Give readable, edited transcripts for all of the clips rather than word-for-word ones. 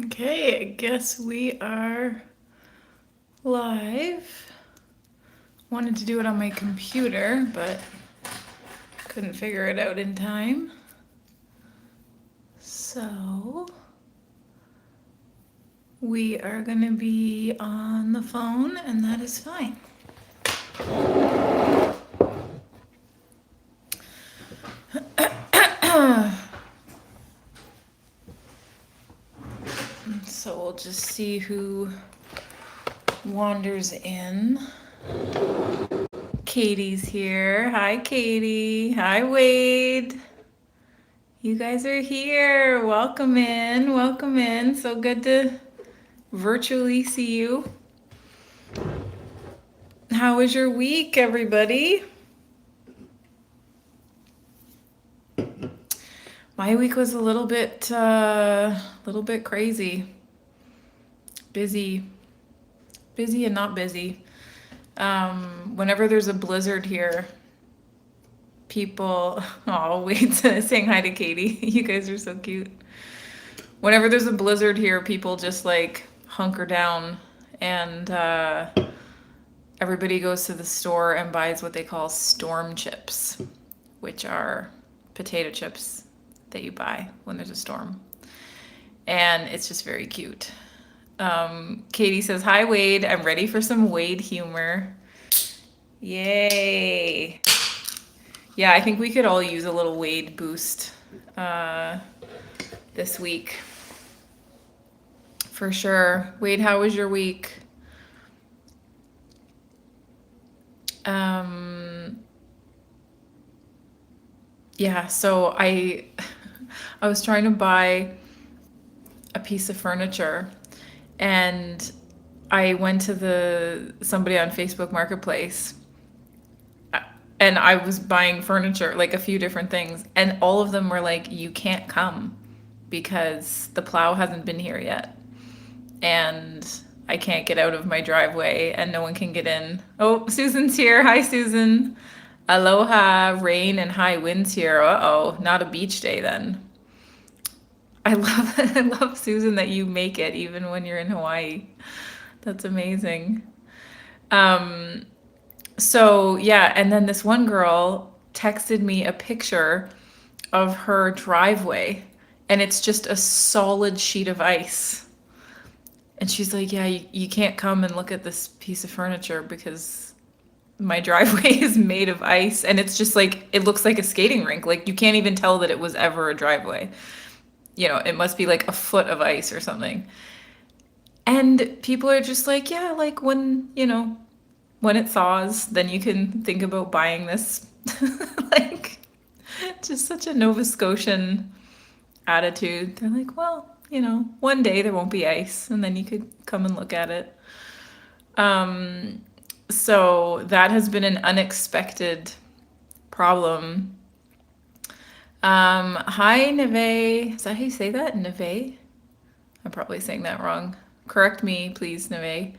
Okay, I guess we are live. Wanted to do it on my computer, but couldn't figure it out in time. So we are going to be on the phone, and that is fine. So we'll just see who wanders in. Katie's here. Hi, Katie. Hi, Wade. You guys are here. Welcome in. Welcome in. So good to virtually see you. How was your week, everybody? My week was a little bit crazy. Busy and not busy. Whenever there's a blizzard here, people, oh, wait, saying hi to Katie. You guys are so cute. Whenever there's a blizzard here, people just like hunker down and everybody goes to the store and buys what they call storm chips, which are potato chips that you buy when there's a storm. And it's just very cute. Katie says, hi, Wade. I'm ready for some Wade humor. Yay. Yeah, I think we could all use a little Wade boost this week. For sure. Wade, how was your week? Yeah, so I was trying to buy a piece of furniture and I went to somebody on Facebook Marketplace and I was buying furniture, like a few different things, and all of them were like, you can't come because the plow hasn't been here yet. And I can't get out of my driveway and no one can get in. Oh, Susan's here. Hi, Susan. Aloha, rain and high winds here. Uh-oh, not a beach day then. I love Susan that you make it even when you're in Hawaii. That's amazing. Um, so yeah, and then this one girl texted me a picture of her driveway and it's just a solid sheet of ice. And she's like, yeah, you can't come and look at this piece of furniture because my driveway is made of ice and it's just like, it looks like a skating rink. Like you can't even tell that it was ever a driveway. You know, it must be like a foot of ice or something. And people are just like, yeah, like when it thaws, then you can think about buying this. Like, just such a Nova Scotian attitude. They're like, well, one day there won't be ice, and then you could come and look at it. So that has been an unexpected problem. Hi, Neve. Is that how you say that? Neve? I'm probably saying that wrong. Correct me, please, Neve.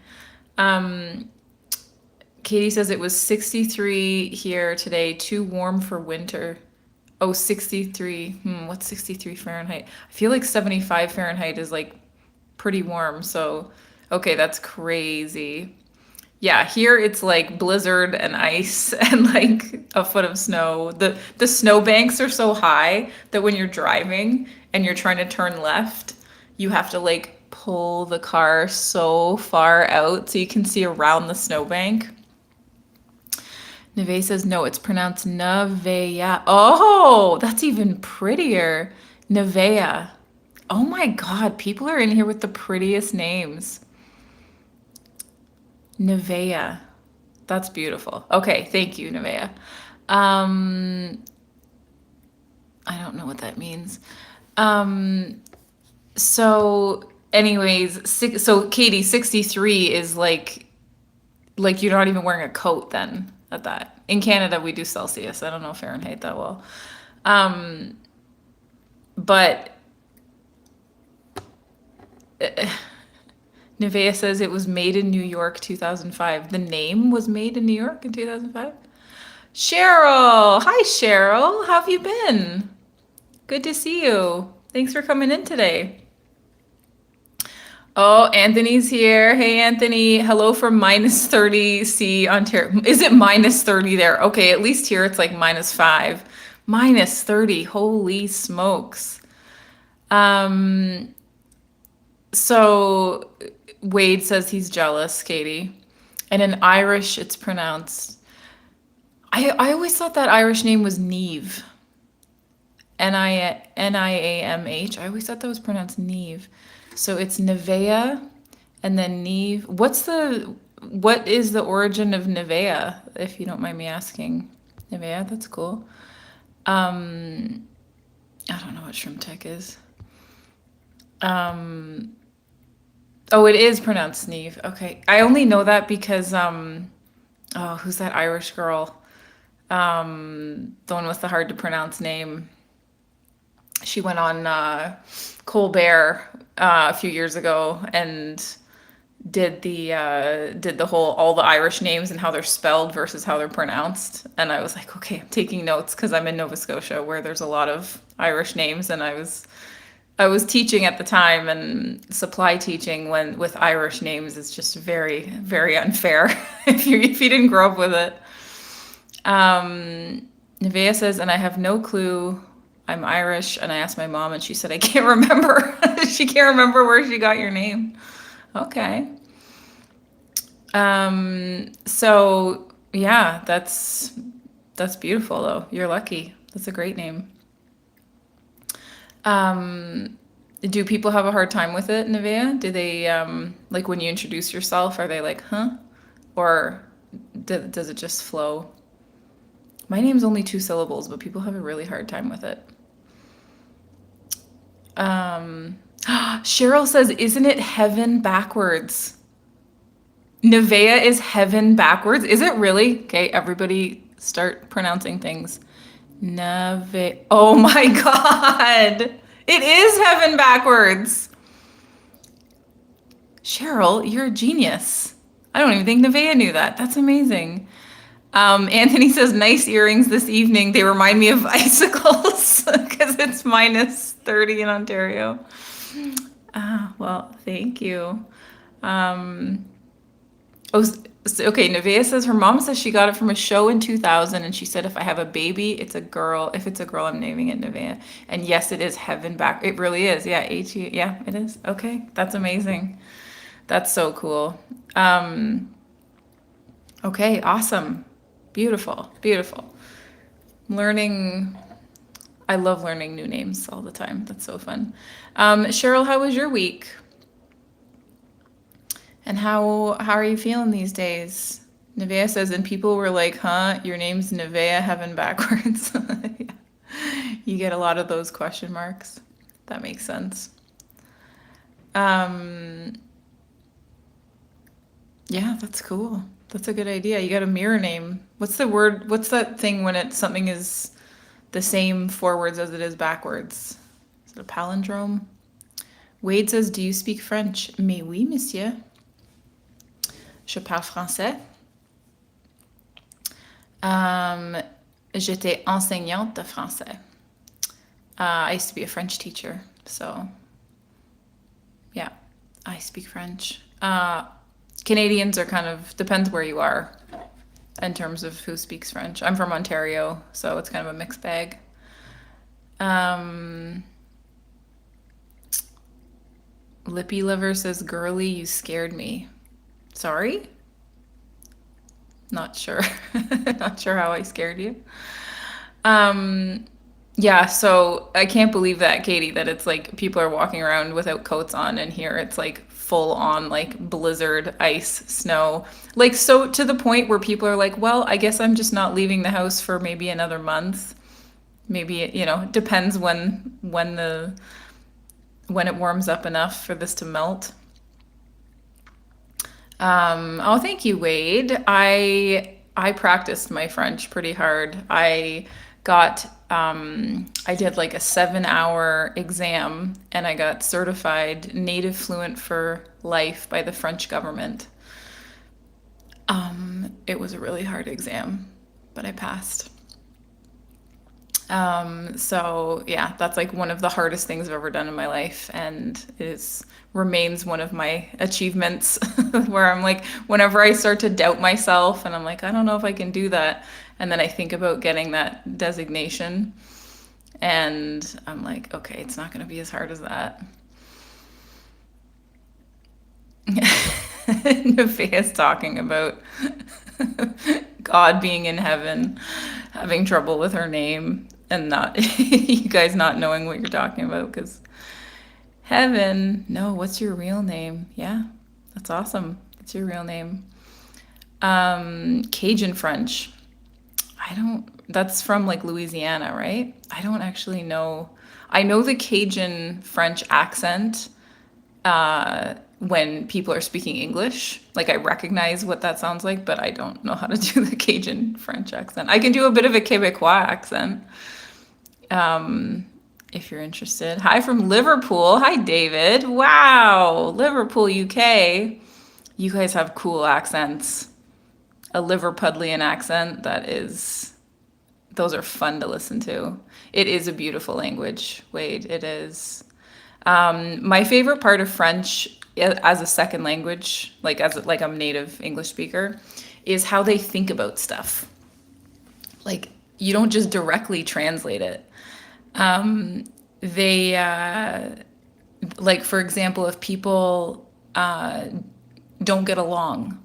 Katie says it was 63 here today, too warm for winter. Oh, 63. What's 63 Fahrenheit? I feel like 75 Fahrenheit is like pretty warm. So, okay, that's crazy. Yeah, here it's like blizzard and ice and like a foot of snow. The snow banks are so high that when you're driving and you're trying to turn left, you have to like pull the car so far out so you can see around the snowbank. Neve says no, it's pronounced Nevea. Oh, that's even prettier. Nevea. Oh my God, people are in here with the prettiest names. Nevea. That's beautiful. Okay, thank you, Nevea. I don't know what that means. So anyways, so Katie, 63 is like you're not even wearing a coat then at that. In Canada, we do Celsius. I don't know Fahrenheit that well. But Nevea says it was made in New York 2005. The name was made in New York in 2005? Cheryl! Hi, Cheryl. How have you been? Good to see you. Thanks for coming in today. Oh, Anthony's here. Hey, Anthony. Hello from minus 30 C, Ontario. Is it minus 30 there? Okay, at least here it's like minus 5. Minus 30. Holy smokes. Um, so Wade says he's jealous, Katie. And in Irish, it's pronounced. I always thought that Irish name was Neve. Niamh. I always thought that was pronounced Neve. So it's Nevea and then Neve. What is the origin of Nevea, if you don't mind me asking? Nevea, that's cool. Um, I don't know what shrimp tech is. Um, oh, it is pronounced Neve. Okay. I only know that because oh, who's that Irish girl? The one with the hard to pronounce name. She went on Colbert a few years ago and did the whole all the Irish names and how they're spelled versus how they're pronounced. And I was like, okay, I'm taking notes because I'm in Nova Scotia where there's a lot of Irish names, and I was teaching at the time, and supply teaching when with Irish names is just very unfair if you didn't grow up with it. Nevea says, and I have no clue. I'm Irish, and I asked my mom, and she said I can't remember. She can't remember where she got your name. Okay. So yeah, that's beautiful though. You're lucky. That's a great name. Um, do people have a hard time with it, Nevea? Do they like when you introduce yourself, are they like, huh? Or does it just flow? My name's only 2 syllables, but people have a really hard time with it. Cheryl says, isn't it heaven backwards? Nevea is heaven backwards. Is it really? Okay, everybody start pronouncing things. Neve. Oh my God. It is heaven backwards. Cheryl, you're a genius. I don't even think Nevea knew that. That's amazing. Anthony says, nice earrings this evening. They remind me of icicles because it's minus 30 in Ontario. Ah, well, thank you. Um, Oh, okay. Nevaeh says her mom says she got it from a show in 2000, and she said if I have a baby, it's a girl. If it's a girl, I'm naming it Nevaeh. And yes, it is heaven back. It really is. Yeah, yeah, it is. Okay, that's amazing. That's so cool. Um, okay, awesome. Beautiful, beautiful. Learning, I love learning new names all the time. That's so fun. Cheryl, how was your week? And how are you feeling these days? Nevea says, and people were like, huh, your name's Nevea heaven backwards. Yeah. You get a lot of those question marks. That makes sense. Um, yeah, that's cool. That's a good idea. You got a mirror name. What's the word? What's that thing when it something is the same forwards as it is backwards? Is it a palindrome? Wade says, do you speak French? Mais oui, monsieur. Je parle français. J'étais enseignante de français. I used to be a French teacher, so yeah, I speak French. Canadians are kind of depends where you are in terms of who speaks French. I'm from Ontario, so it's kind of a mixed bag. Um, Lippy Liver says, "Girly, you scared me." Sorry, not sure. Not sure how I scared you. Um, yeah, so I can't believe that, Katie, that it's like people are walking around without coats on, and here it's like full on like blizzard, ice, snow. Like so to the point where people are like, well, I guess I'm just not leaving the house for maybe another month. Maybe it, it depends when it warms up enough for this to melt. Oh, thank you, Wade. I practiced my French pretty hard. I did like a 7 hour exam, and I got certified native fluent for life by the French government. It was a really hard exam, but I passed. So yeah, that's like one of the hardest things I've ever done in my life, and remains one of my achievements. Where I'm like, whenever I start to doubt myself, and I'm like, I don't know if I can do that, and then I think about getting that designation, and I'm like, okay, it's not going to be as hard as that. Nevaeh's talking about God being in heaven, having trouble with her name, and not you guys not knowing what you're talking about because heaven. No, what's your real name? Yeah, that's awesome. That's your real name. Cajun French. I don't. That's from like Louisiana, right? I don't actually know. I know the Cajun French accent when people are speaking English. Like I recognize what that sounds like, but I don't know how to do the Cajun French accent. I can do a bit of a Quebecois accent if you're interested. Hi from Liverpool. Hi, David. Wow, Liverpool, UK. You guys have cool accents. A Liverpudlian accent that is, those are fun to listen to. It is a beautiful language, Wade. It is. My favorite part of French as a second language, like I'm a native English speaker, is how they think about stuff. Like you don't just directly translate it. They like for example, if people don't get along,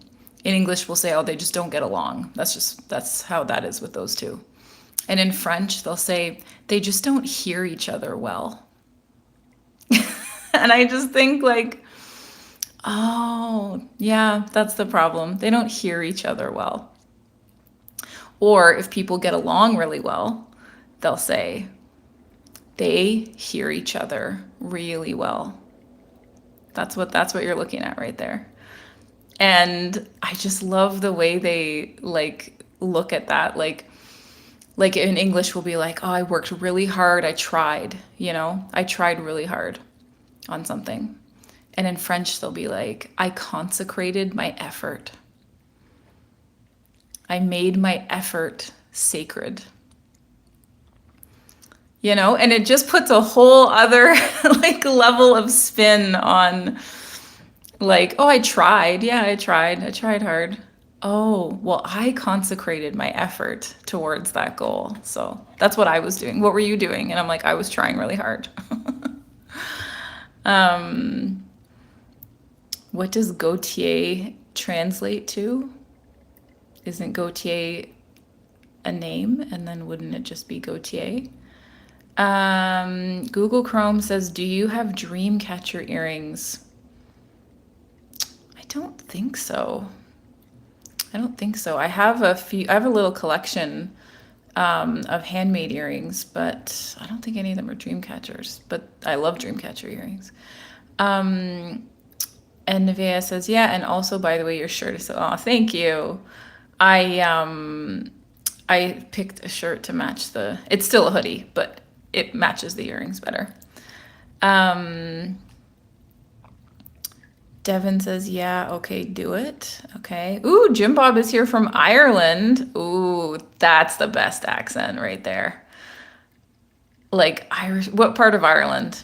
in English we'll say, "Oh, they just don't get along." That's how that is with those two. And in French, they'll say they just don't hear each other well. And I just think like, oh, yeah, that's the problem. They don't hear each other well. Or if people get along really well, they'll say they hear each other really well. That's what you're looking at right there. And I just love the way they like look at that. Like in English we'll be like, "Oh, I worked really hard. I tried, you know? I tried really hard on something." And in French they'll be like, "I consecrated my effort. I made my effort sacred." You know, and it just puts a whole other like level of spin on like, "Oh, I tried. Yeah, I tried. I tried hard." Oh, well, I consecrated my effort towards that goal. So that's what I was doing. What were you doing? And I'm like, I was trying really hard. What does Gautier translate to? Isn't Gautier a name? And then wouldn't it just be Gautier? Google Chrome says, do you have Dreamcatcher earrings? I don't think so. I don't think so. I have a little collection of handmade earrings, but I don't think any of them are dream catchers. But I love dream catcher earrings. And Nevaeh says, yeah, and also by the way, your shirt is so oh, thank you. I picked a shirt to match it's still a hoodie, but it matches the earrings better. Devin says, yeah, okay, do it. Okay. Ooh, Jim Bob is here from Ireland. Ooh, that's the best accent right there. Like Irish, what part of Ireland?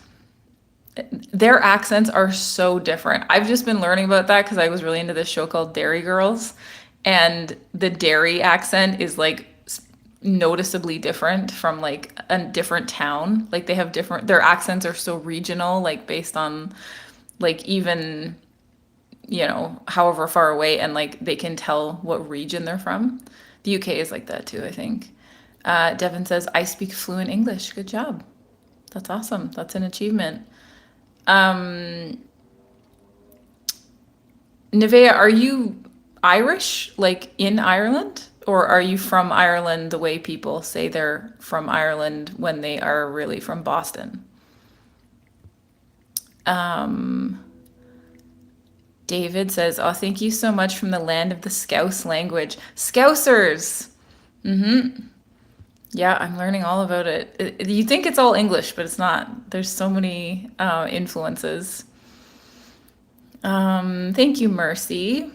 Their accents are so different. I've just been learning about that because I was really into this show called Dairy Girls. And the Derry accent is like noticeably different from like a different town. Like they have their accents are so regional, like based on like even however far away, and like they can tell what region they're from. The UK is like that too, I think. Devin says, I speak fluent English. Good job. That's awesome. That's an achievement. Nevaeh, are you Irish, like in Ireland? Or are you from Ireland the way people say they're from Ireland when they are really from Boston? David says, oh, thank you so much from the land of the Scouse language. Scousers! Yeah, I'm learning all about it. You think it's all English, but it's not. There's so many influences. Thank you, Mercy.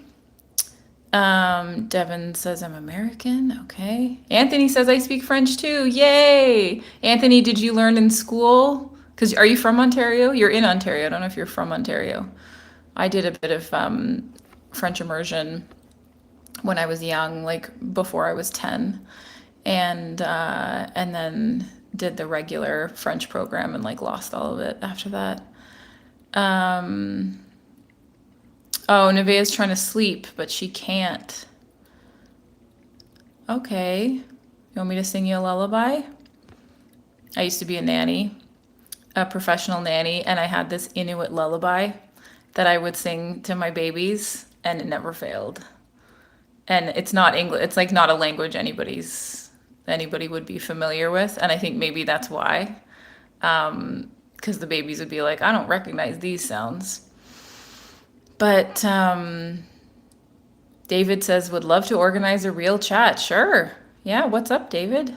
Devin says I'm American. Okay. Anthony says I speak French too. Yay! Anthony, did you learn in school? Because are you from Ontario? You're in Ontario. I don't know if you're from Ontario. I did a bit of French immersion when I was young, like before I was 10, and then did the regular French program and like lost all of it after that. Um, oh, Nevaeh's trying to sleep, but she can't. Okay. You want me to sing you a lullaby? I used to be a nanny, a professional nanny, and I had this Inuit lullaby that I would sing to my babies, and it never failed. And it's not English. It's like not a language anybody would be familiar with, and I think maybe that's why. Because the babies would be like, I don't recognize these sounds. But David says, would love to organize a real chat. Sure. Yeah. What's up, David?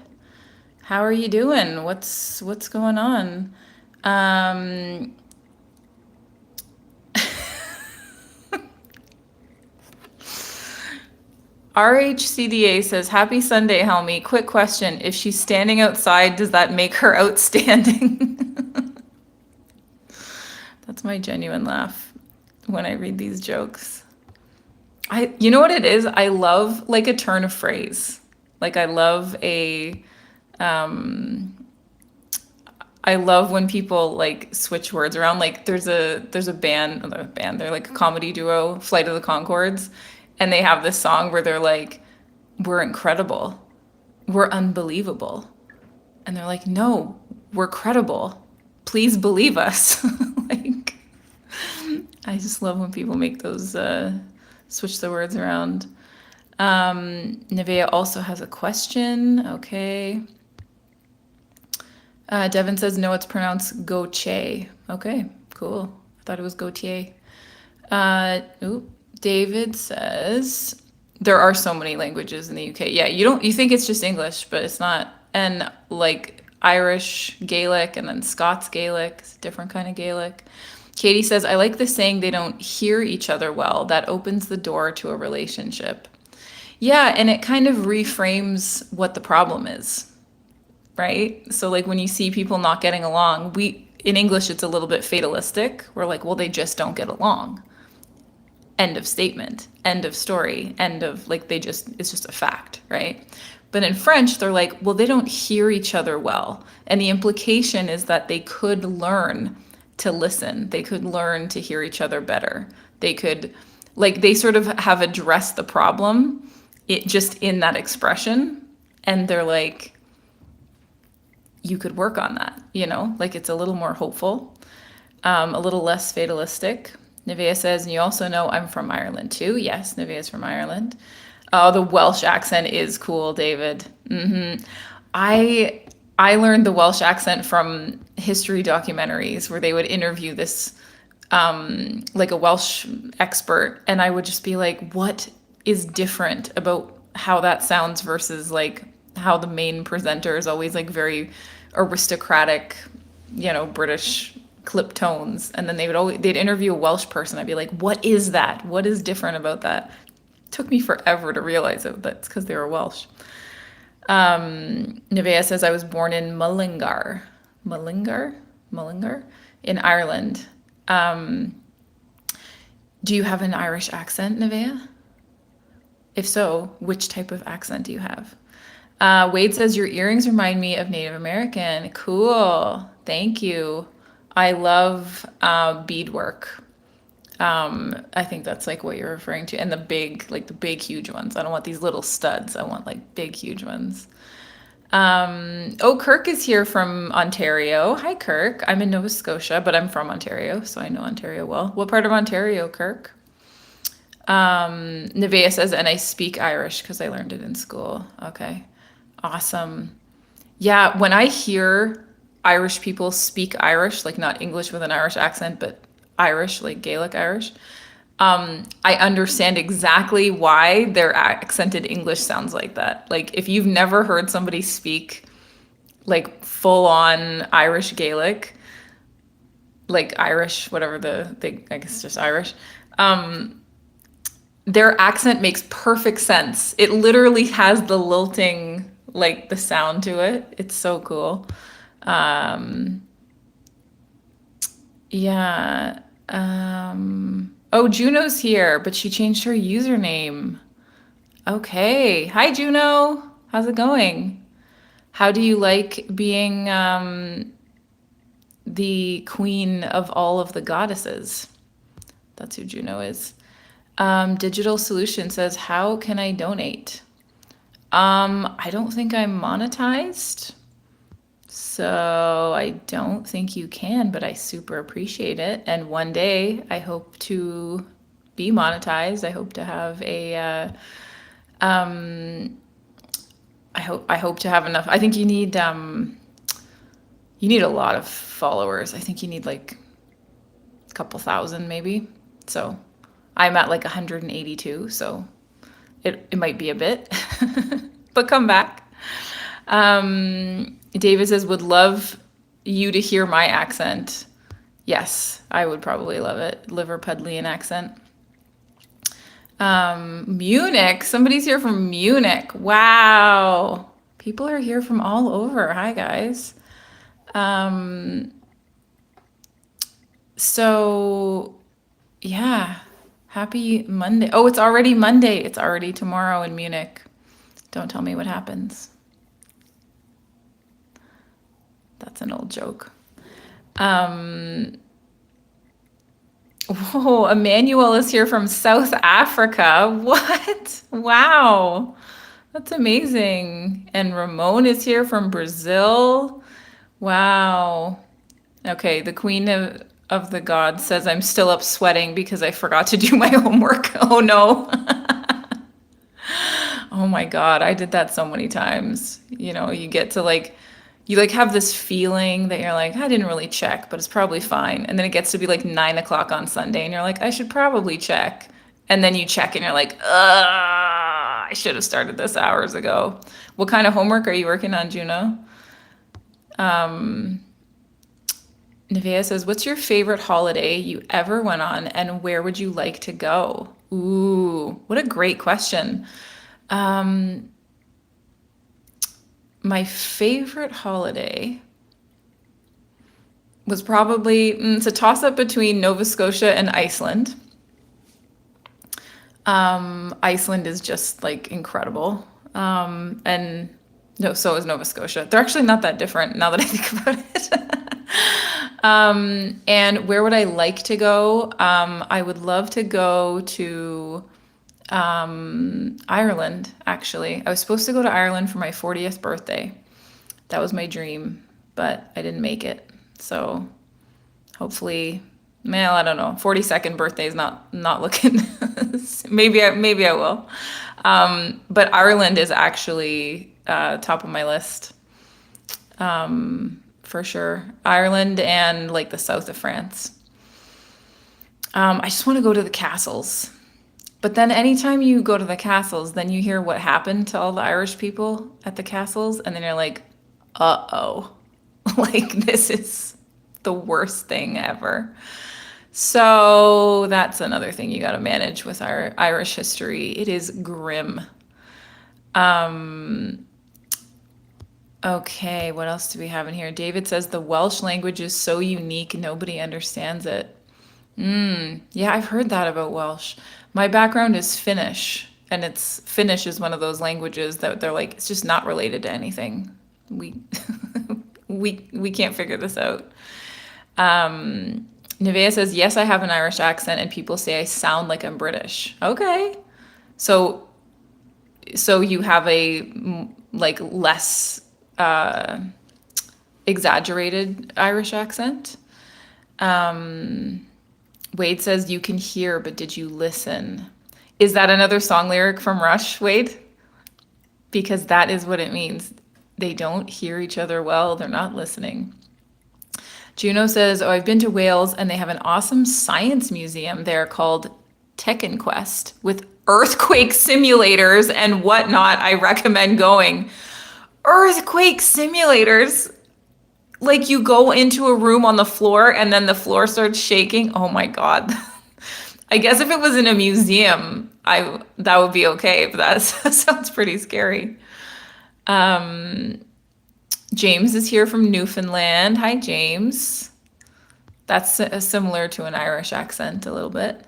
How are you doing? What's going on? Um, RHCDA says, Happy Sunday, Helmi. Quick question. If she's standing outside, does that make her outstanding? That's my genuine laugh when I read these jokes. You know what it is? I love like a turn of phrase. Like um, I love when people like switch words around. Like there's a band, not a band, they're like a comedy duo, Flight of the Conchords, and they have this song where they're like, we're incredible. We're unbelievable. And they're like, no, we're credible. Please believe us. Like, I just love when people make those switch the words around. Nevaeh also has a question. Okay. Devin says, no, it's pronounced Gautier. Okay, cool. I thought it was Gautier. David says, there are so many languages in the UK. Yeah, you think it's just English, but it's not. And like Irish Gaelic and then Scots Gaelic, it's a different kind of Gaelic. Katie says, I like the saying they don't hear each other well. That opens the door to a relationship. Yeah, and it kind of reframes what the problem is, right? So like when you see people not getting along, we in English it's a little bit fatalistic. We're like, well, they just don't get along. End of statement, end of story, end of like it's just a fact, right? But in French, they're like, well, they don't hear each other well. And the implication is that they could learn to listen. They could learn to hear each other better. They could, like, they sort of have addressed the problem just in that expression. And they're like, you could work on that, like it's a little more hopeful, a little less fatalistic. Nevaeh says, and you also know I'm from Ireland too. Yes, Nevaeh is from Ireland. Oh, the Welsh accent is cool, David. I I learned the Welsh accent from history documentaries where they would interview this like a Welsh expert, and I would just be like, what is different about how that sounds versus like how the main presenter is always like very aristocratic, British clip tones. And then they'd interview a Welsh person. I'd be like, what is that? What is different about that? It took me forever to realize it. That's because they were Welsh. Nevaeh says I was born in Mullingar in Ireland. Do you have an Irish accent, Nevaeh? If so, which type of accent do you have? Wade says your earrings remind me of Native American. Cool. Thank you. I love beadwork. I think that's like what you're referring to. And the big, huge ones. I don't want these little studs. I want like big, huge ones. Kirk is here from Ontario. Hi, Kirk. I'm in Nova Scotia, but I'm from Ontario, so I know Ontario well. What part of Ontario, Kirk? Nevaeh says, and I speak Irish because I learned it in school. Okay. Awesome. Yeah, when I hear Irish people speak Irish, like not English with an Irish accent, but Irish, like Gaelic Irish, I understand exactly why their accented English sounds like that. Like if you've never heard somebody speak like full on Irish Gaelic, like Irish, whatever I guess just Irish, their accent makes perfect sense. It literally has the lilting, like the sound to it. It's so cool. Um, yeah. Oh, Juno's here, but she changed her username. Okay. Hi, Juno. How's it going? How do you like being the queen of all of the goddesses? That's who Juno is. Digital Solution says, how can I donate? I don't think I'm monetized, so I don't think you can, but I super appreciate it. And one day I hope to be monetized. I hope to have um, I hope to have enough. I think you need a lot of followers. I think you need like a couple thousand maybe. So I'm at like 182, so it might be a bit, but come back. David says, would love you to hear my accent. Yes, I would probably love it. Liverpudlian accent. Munich. Somebody's here from Munich. Wow. People are here from all over. Hi, guys. Um, so, yeah. Happy Monday. Oh, it's already Monday. It's already tomorrow in Munich. Don't tell me what happens. That's an old joke. Um, Whoa, Emmanuel is here from South Africa. What? Wow. That's amazing. And Ramon is here from Brazil. Wow. Okay, the Queen of the Gods says I'm still up sweating because I forgot to do my homework. Oh no. Oh my God, I did that so many times. You know, you get to like, you like have this feeling that you're like, I didn't really check, but it's probably fine. And then it gets to be like 9 o'clock on Sunday, and you're like, I should probably check. And then you check, and you're like, I should have started this hours ago. What kind of homework are you working on, Juno? Um, Nevea says, what's your favorite holiday you ever went on, and where would you like to go? Ooh, what a great question. Um, my favorite holiday was probably, it's a toss up between Nova Scotia and Iceland. Iceland is just like incredible. And no, so is Nova Scotia. They're actually not that different now that I think about it. And where would I like to go? I would love to go to Ireland, actually. I was supposed to go to Ireland for my 40th birthday. That was my dream, but I didn't make it. So hopefully, well, I don't know. 42nd birthday is not looking. Maybe I will. But Ireland is actually top of my list for sure. Ireland and like the south of France. I just want to go to the castles. But then anytime you go to the castles, then you hear what happened to all the Irish people at the castles, and then you're like, uh-oh. Like this is the worst thing ever. So that's another thing you got to manage with our Irish history. It is grim. Um, okay, what else do we have in here? David says the Welsh language is so unique, nobody understands it. Yeah, I've heard that about Welsh. My background is Finnish, and it's Finnish is one of those languages that they're like, it's just not related to anything. We we can't figure this out. Nevea says, yes, I have an Irish accent, and people say I sound like I'm British. Okay. So you have a like less exaggerated Irish accent. Wade says, you can hear, but did you listen? Is that another song lyric from Rush, Wade? Because that is what it means. They don't hear each other well. They're not listening. Juno says, oh, I've been to Wales, and they have an awesome science museum there called Tekken Quest with earthquake simulators and whatnot. I recommend going. Earthquake simulators. Like you go into a room on the floor and then the floor starts shaking. Oh my God. I guess if it was in a museum, I that would be okay, but that sounds pretty scary. Um, James is here from Newfoundland. Hi, James. That's similar to an Irish accent a little bit.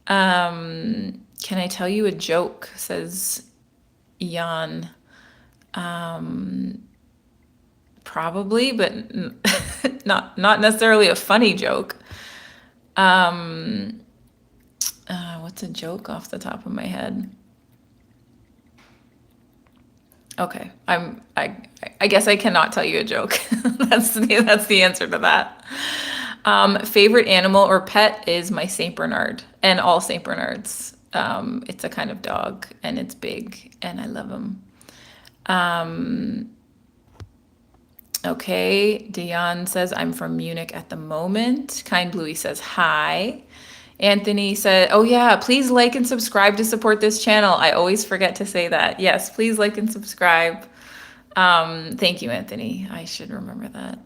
Can I tell you a joke? Says Jan. Probably, but not necessarily a funny joke. Um, what's a joke off the top of my head? Okay, I guess I cannot tell you a joke. That's the answer to that. Favorite animal or pet is my Saint Bernard, and all Saint Bernards. It's a kind of dog, and it's big, and I love him. Um, okay, Dion says I'm from Munich at the moment. Kind Bluey says hi. Anthony said, "Oh yeah, please like and subscribe to support this channel." I always forget to say that. Yes, please like and subscribe. Thank you, Anthony. I should remember that.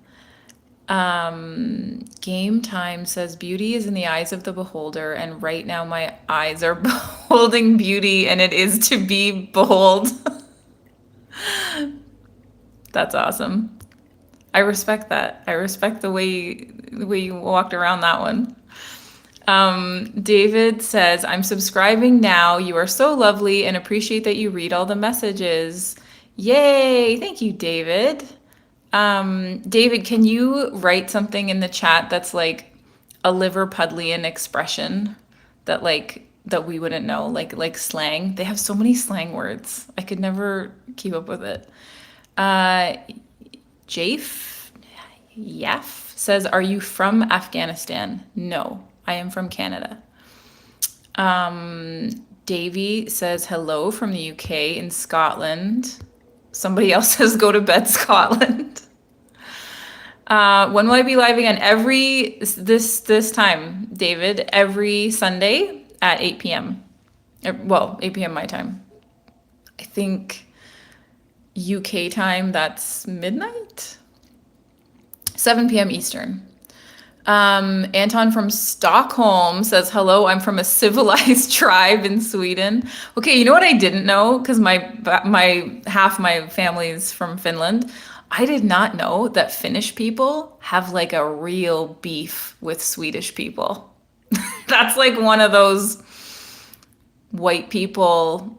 Game Time says beauty is in the eyes of the beholder, and right now my eyes are beholding beauty, and it is to be behold. That's awesome. I respect that. I respect the way you walked around that one. David says, I'm subscribing now. You are so lovely and appreciate that you read all the messages. Yay! Thank you, David. David, can you write something in the chat that's like a Liverpudlian expression that we wouldn't know, like slang? They have so many slang words. I could never keep up with it. Uh, Jafe Yaf says, "Are you from Afghanistan?" No, I am from Canada. Davy says, "Hello from the UK in Scotland." Somebody else says, "Go to bed, Scotland." When will I be live again? This time, David, every Sunday at 8 p.m. Well, 8 p.m. my time. I think UK time, that's midnight? 7 p.m. Eastern. Anton from Stockholm says, hello, I'm from a civilized tribe in Sweden. Okay, you know what I didn't know? Because my half my family's from Finland. I did not know that Finnish people have like a real beef with Swedish people. That's like one of those white people,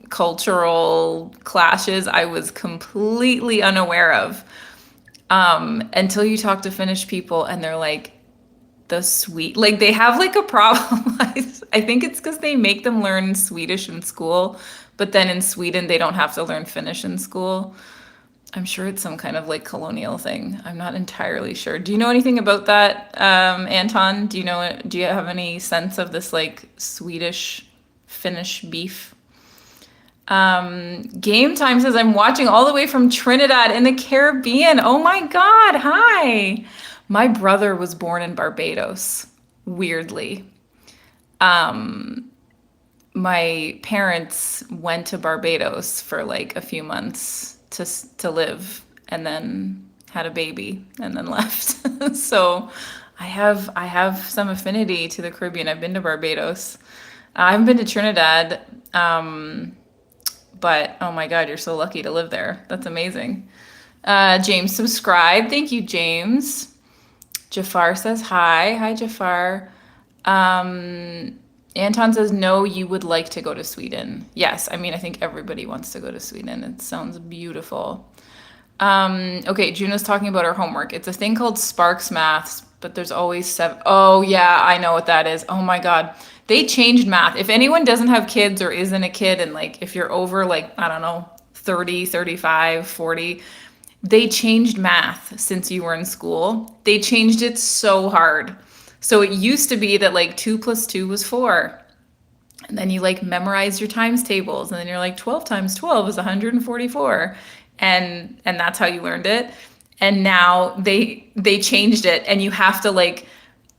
cultural clashes I was completely unaware of. Until you talk to Finnish people and they're like like they have like a problem. I think it's because they make them learn Swedish in school, but then in Sweden they don't have to learn Finnish in school. I'm sure it's some kind of like colonial thing. I'm not entirely sure. Do you know anything about that, Anton? Do you have any sense of this like Swedish Finnish beef? Game Time says, I'm watching all the way from Trinidad in the Caribbean. Oh my God, hi. My brother was born in Barbados, weirdly. My parents went to Barbados for like a few months to live and then had a baby and then left. So I have some affinity to the Caribbean. I've been to Barbados. I haven't been to Trinidad. But oh my God, you're so lucky to live there. That's amazing. James, subscribe. Thank you, James. Jafar says hi. Hi, Jafar. Anton says, no, you would like to go to Sweden. Yes, I mean, I think everybody wants to go to Sweden. It sounds beautiful. Okay, Juno's talking about her homework. It's a thing called Sparks Maths, but there's always seven. Oh, yeah, I know what that is. Oh my God. They changed math. If anyone doesn't have kids or isn't a kid, and like if you're over like, I don't know, 30, 35, 40, they changed math since you were in school. They changed it so hard. So it used to be that like 2 plus 2 was 4. And then you like memorize your times tables. And then you're like 12 times 12 is 144. And that's how you learned it. And now they changed it and you have to like,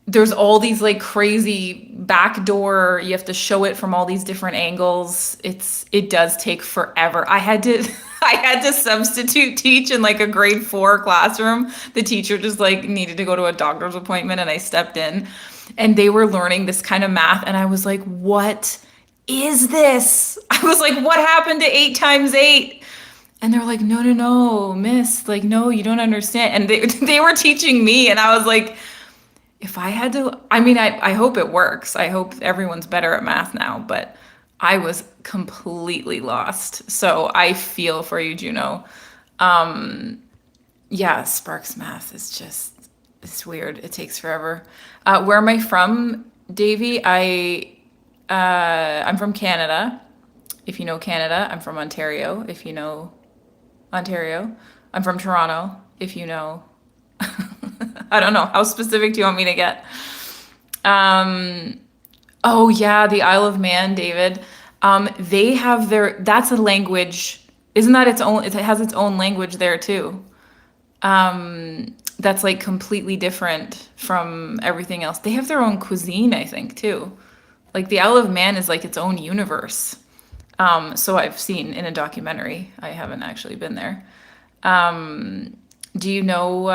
there's all these like crazy backdoor, you have to show it from all these different angles. It does take forever. I had to I had to substitute teach in like a grade 4 classroom. The teacher just like needed to go to a doctor's appointment and I stepped in and they were learning this kind of math and I was like, "What is this?" I was like, "What happened to 8 times 8?" And they're like, "No, no, no, miss. Like, no, you don't understand." And they they were teaching me and I was like, if I had to, I mean, I hope it works. I hope everyone's better at math now, but I was completely lost. So I feel for you, Juno. Yeah, Sparks math is just, it's weird. It takes forever. Where am I from, Davy? I'm from Canada. If you know Canada, I'm from Ontario. If you know Ontario, I'm from Toronto. If you know, I don't know. How specific do you want me to get? Um, oh yeah, the Isle of Man, David. They have their, that's a language. Isn't that its own, it has its own language there too. That's like completely different from everything else. They have their own cuisine, I think, too. Like the Isle of Man is like its own universe. So I've seen in a documentary. I haven't actually been there. Do you know,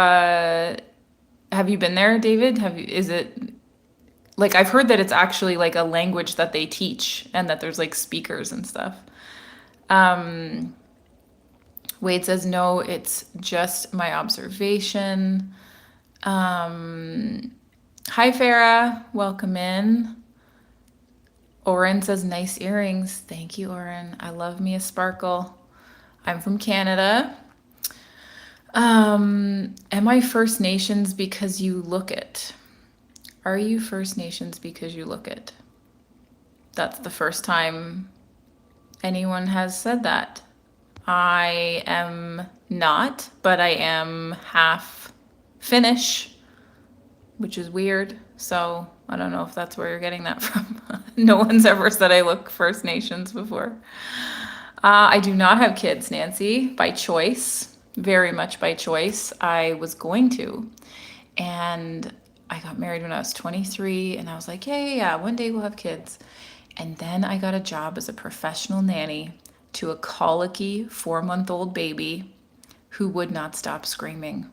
have you been there, David? Is it like I've heard that it's actually like a language that they teach and that there's like speakers and stuff. Um, Wade says no, it's just my observation. Um, Hi Farah, welcome in. Oren says nice earrings. Thank you, Oren. I love me a sparkle. I'm from Canada. Am I First Nations because you look it? Are you First Nations because you look it? That's the first time anyone has said that. I am not, but I am half Finnish, which is weird. So I don't know if that's where you're getting that from. No one's ever said I look First Nations before. I do not have kids, Nancy, by choice, very much by choice. I was going to, and I got married when I was 23, and I was like, yeah, yeah, yeah, one day we'll have kids. And then I got a job as a professional nanny to a colicky 4-month-old baby who would not stop screaming.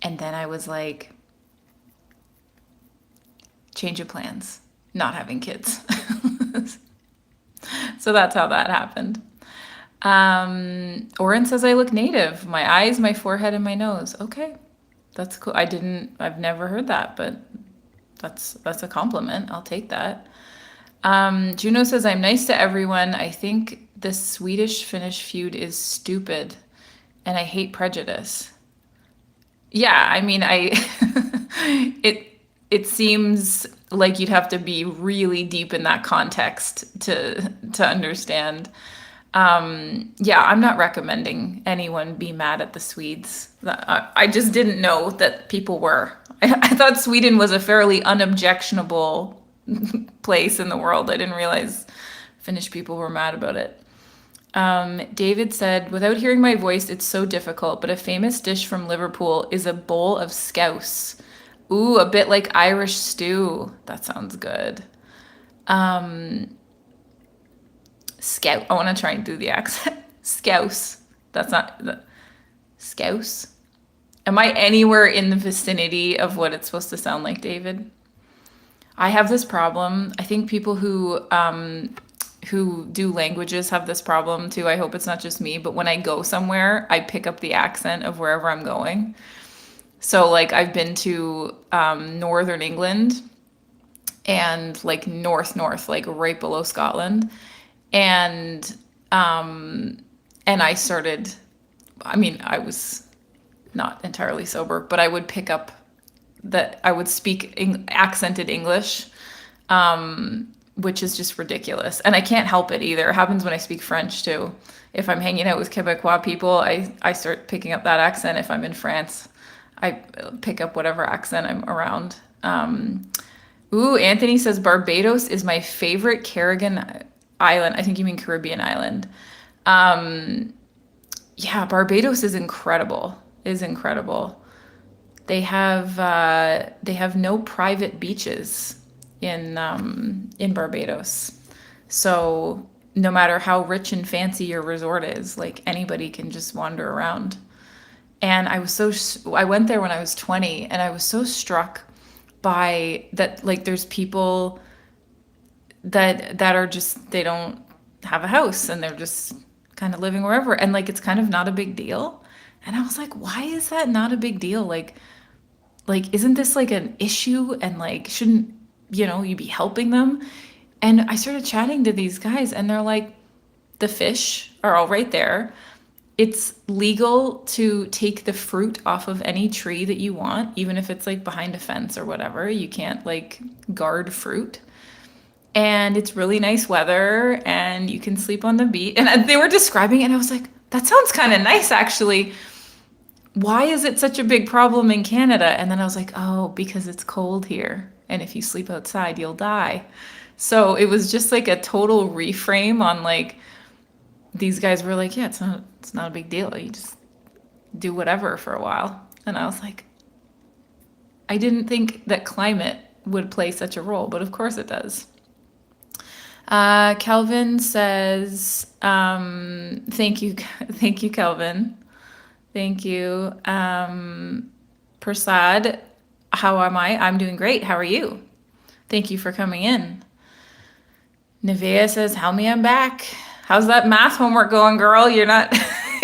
And then I was like, change of plans, not having kids. So that's how that happened. Oren says I look native. My eyes, my forehead, and my nose. Okay, that's cool. I've never heard that, but that's a compliment. I'll take that. Juno says I'm nice to everyone. I think the Swedish-Finnish feud is stupid, and I hate prejudice. Yeah, I mean, I it seems like you'd have to be really deep in that context to understand. Yeah, I'm not recommending anyone be mad at the Swedes. I just didn't know that people were. I thought Sweden was a fairly unobjectionable place in the world. I didn't realize Finnish people were mad about it. David said, without hearing my voice, it's so difficult, but a famous dish from Liverpool is a bowl of scouse. Ooh, a bit like Irish stew. That sounds good. Scout. I want to try and do the accent. Scouse. That's not scouse. Am I anywhere in the vicinity of what it's supposed to sound like, David? I have this problem. I think people who do languages have this problem too. I hope it's not just me, but when I go somewhere, I pick up the accent of wherever I'm going. So like I've been to Northern England and like north, like right below Scotland. And I started, I mean, I was not entirely sober, but I would pick up that I would speak accented English, which is just ridiculous. And I can't help it either. It happens when I speak French too. If I'm hanging out with Quebecois people, I start picking up that accent. If I'm in France, I pick up whatever accent I'm around. Ooh, Anthony says Barbados is my favorite Caribbean island. I think you mean Caribbean island. Yeah, Barbados is incredible. Is incredible. They have no private beaches in Barbados. So no matter how rich and fancy your resort is, like anybody can just wander around. And I went there when I was 20, and I was so struck by that, like there's people that are just, they don't have a house and they're just kind of living wherever, and like it's kind of not a big deal. And I was like, why is that not a big deal? Like isn't this like an issue, and like shouldn't, you be helping them? And I started chatting to these guys, and they're like, the fish are all right there. It's legal to take the fruit off of any tree that you want, even if it's like behind a fence or whatever. You can't like guard fruit. And it's really nice weather, and you can sleep on the beach. And they were describing it, and I was like, that sounds kind of nice, actually. Why is it such a big problem in Canada? And then I was like, oh, because it's cold here. And if you sleep outside, you'll die. So it was just like a total reframe on like, these guys were like, yeah, it's not a big deal. You just do whatever for a while. And I was like, I didn't think that climate would play such a role, but of course it does. Kelvin says, thank you, thank you, Kelvin. Thank you. Prasad, how am I? I'm doing great. How are you? Thank you for coming in. Nevea says, Helmi, I'm back. How's that math homework going, girl? You're not,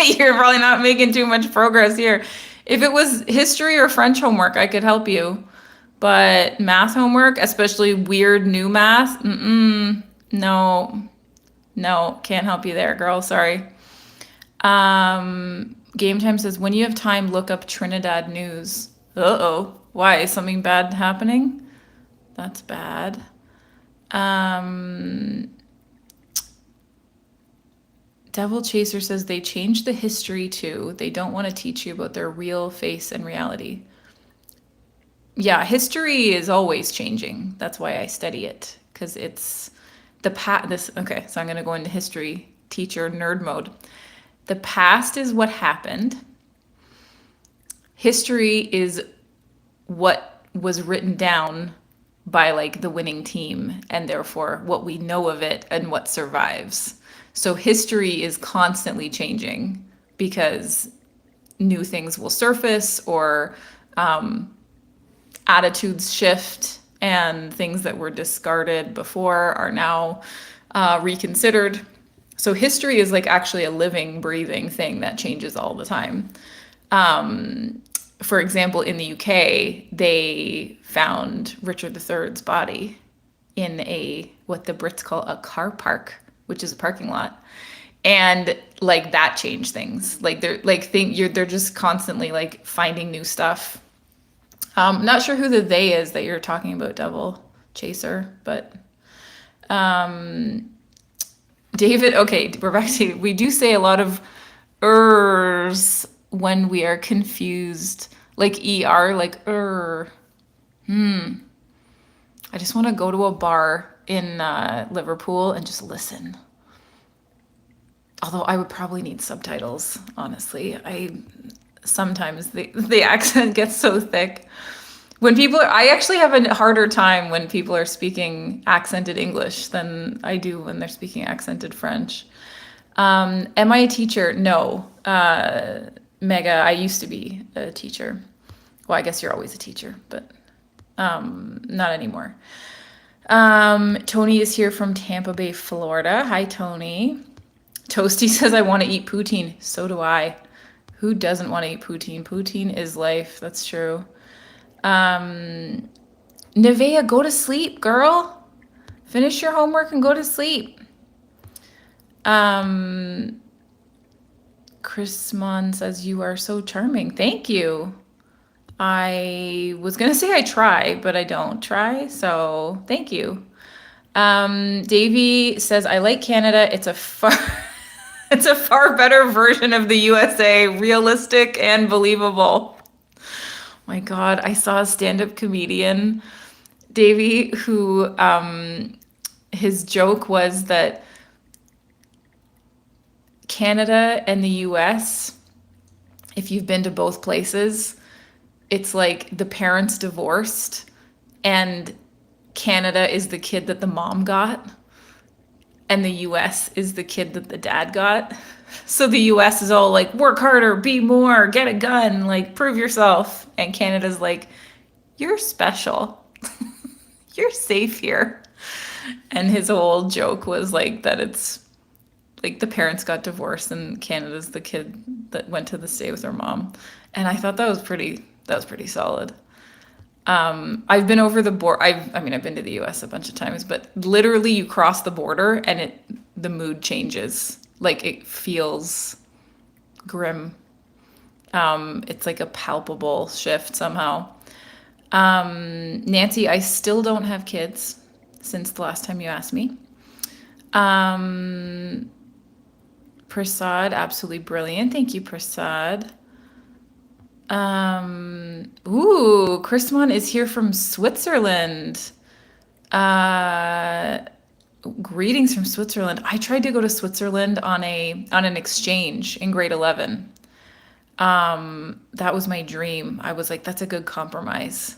you're probably not making too much progress here. If it was history or French homework, I could help you. But math homework, especially weird new math, no, no, can't help you there, girl. Sorry. Game Time says, when you have time, look up Trinidad news. Uh-oh. Why? Is something bad happening? That's bad. Devil Chaser says they changed the history too. They don't want to teach you about their real face and reality. Yeah, history is always changing. That's why I study it, because it's the past. Okay, so I'm going to go into history teacher nerd mode. The past is what happened. History is what was written down by like the winning team, and therefore what we know of it and what survives. So history is constantly changing because new things will surface, or attitudes shift, and things that were discarded before are now reconsidered. So history is like actually a living, breathing thing that changes all the time. For example, in the UK, they found Richard III's body in what the Brits call a car park, which is a parking lot. And like that changed things. Like they're just constantly like finding new stuff. Not sure who the they is that you're talking about, Devil Chaser, but David, okay, we're back to, we do say a lot of ers when we are confused, like er, like er. I just want to go to a bar in Liverpool and just listen. Although I would probably need subtitles, honestly. Sometimes the accent gets so thick. I actually have a harder time when people are speaking accented English than I do when they're speaking accented French. Am I a teacher? No. Mega, I used to be a teacher. Well, I guess you're always a teacher, but not anymore. Tony is here from Tampa Bay, Florida. Hi, Tony. Toasty says, I want to eat poutine. So do I. Who doesn't want to eat poutine? Poutine is life. That's true. Nevea, go to sleep, girl. Finish your homework and go to sleep. Chris Mon says, you are so charming. Thank you. I was going to say I try, but I don't try. So thank you. Davey says, I like Canada. It's a far better version of the USA, realistic and believable. My God, I saw a stand-up comedian, Davey, who his joke was that Canada and the US, if you've been to both places, it's like the parents divorced and Canada is the kid that the mom got. and the US is the kid that the dad got. So the US is all like, work harder, be more, get a gun, like, prove yourself. And Canada's like, you're special. You're safe here. And his whole joke was like that it's like the parents got divorced and Canada's the kid that went to the stay with her mom. And I thought that was pretty solid. I've been over the border. I mean, I've been to the U.S. a bunch of times, but literally, you cross the border and the mood changes. Like it feels grim. It's like a palpable shift somehow. Nancy, I still don't have kids since the last time you asked me. Um, Prasad, absolutely brilliant. Thank you, Prasad. Ooh, Chrismon is here from Switzerland. Uh, Greetings from Switzerland. I tried to go to Switzerland on an exchange in grade 11. That was my dream. I was like, that's a good compromise.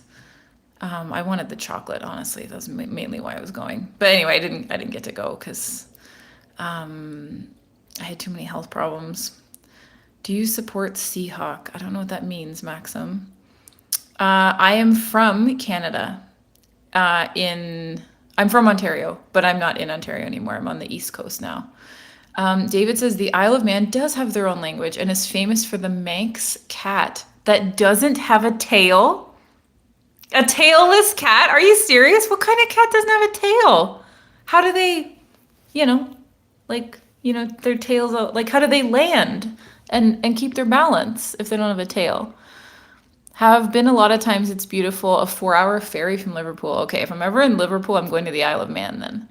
I wanted the chocolate, honestly. That was mainly why I was going. But anyway, I didn't get to go because I had too many health problems. Do you support Seahawk? I don't know what that means, Maxim. I am from Canada. In I'm from Ontario, but I'm not in Ontario anymore. I'm on the East Coast now. David says the Isle of Man does have their own language and is famous for the Manx cat that doesn't have a tail. A tailless cat? Are you serious? What kind of cat doesn't have a tail? How do they, you know, their tails out? Like, how do they land and keep their balance if they don't have a tail? Have been a lot of times. It's beautiful. A 4-hour ferry from Liverpool. Okay, if I'm ever in Liverpool, I'm going to the Isle of Man then.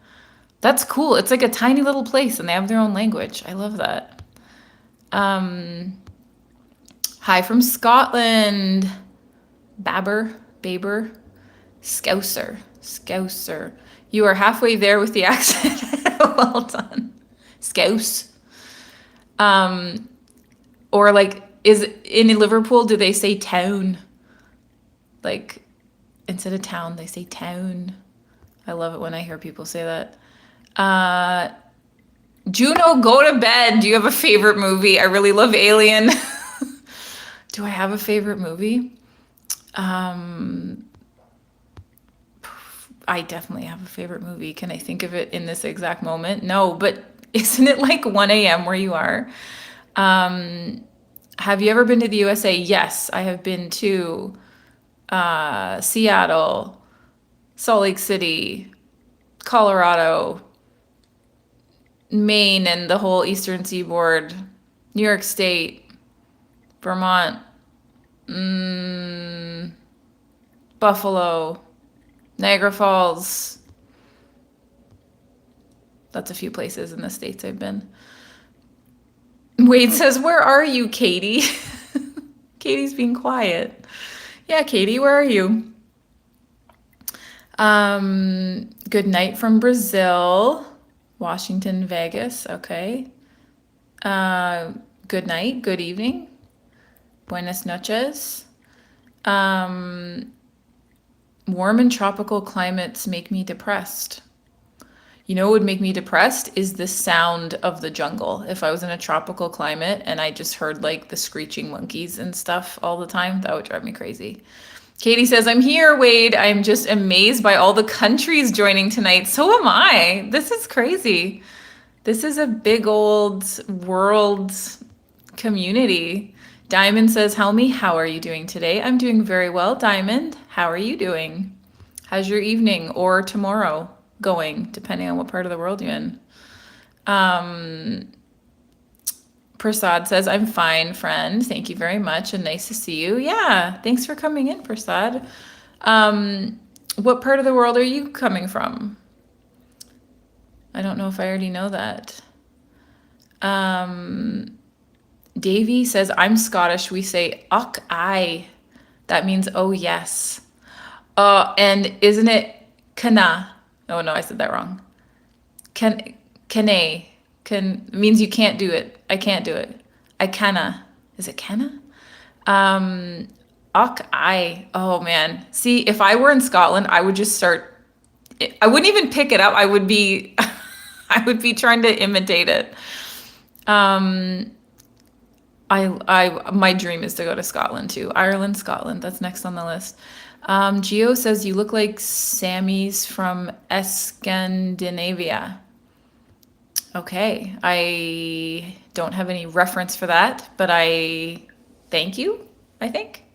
That's cool. It's like a tiny little place and they have their own language. I love that. Um, Hi from Scotland. Baber, Scouser. You are halfway there with the accent. Well done. Scouse. Um, or like, is in Liverpool, do they say town? Like, instead of town, they say town. I love it when I hear people say that. Uh, Juno, go to bed. Do you have a favorite movie? I really love Alien. Do I have a favorite movie? Um, I definitely have a favorite movie. Can I think of it in this exact moment? No, but isn't it like 1 a.m. where you are? Um, have you ever been to the USA? Yes, I have been to Seattle, Salt Lake City, Colorado, Maine, and the whole Eastern Seaboard, New York State, Vermont, Buffalo, Niagara Falls. That's a few places in the States I've been. Wade says, where are you, Katie? Katie's being quiet. Yeah, Katie, where are you? Good night from Brazil. Washington, Vegas. Okay. Good night. Good evening. Buenas noches. Warm and tropical climates make me depressed. You know what would make me depressed is the sound of the jungle. If I was in a tropical climate and I just heard like the screeching monkeys and stuff all the time, that would drive me crazy. Katie says, I'm here, Wade. I'm just amazed by all the countries joining tonight. So am I. This is crazy. This is a big old world community. Diamond says, Helmi, how are you doing today? I'm doing very well, Diamond. How are you doing? How's your evening or tomorrow going, depending on what part of the world you're in? Prasad says, I'm fine, friend. Thank you very much and nice to see you. Yeah, thanks for coming in, Prasad. What part of the world are you coming from? I don't know if I already know that. Davy says, I'm Scottish. We say, och aye. That means, oh, yes. And isn't it kana? Oh, no, I said that wrong. Can means you can't do it. I can't do it. I canna. Is it canna? Och aye. Oh, man. See, if I were in Scotland, I would just start. I wouldn't even pick it up. I would be I would be trying to imitate it. Um, my dream is to go to Scotland too. Ireland, Scotland. That's next on the list. Geo says you look like Sammy's from Scandinavia. Okay, I don't have any reference for that, but I thank you, I think.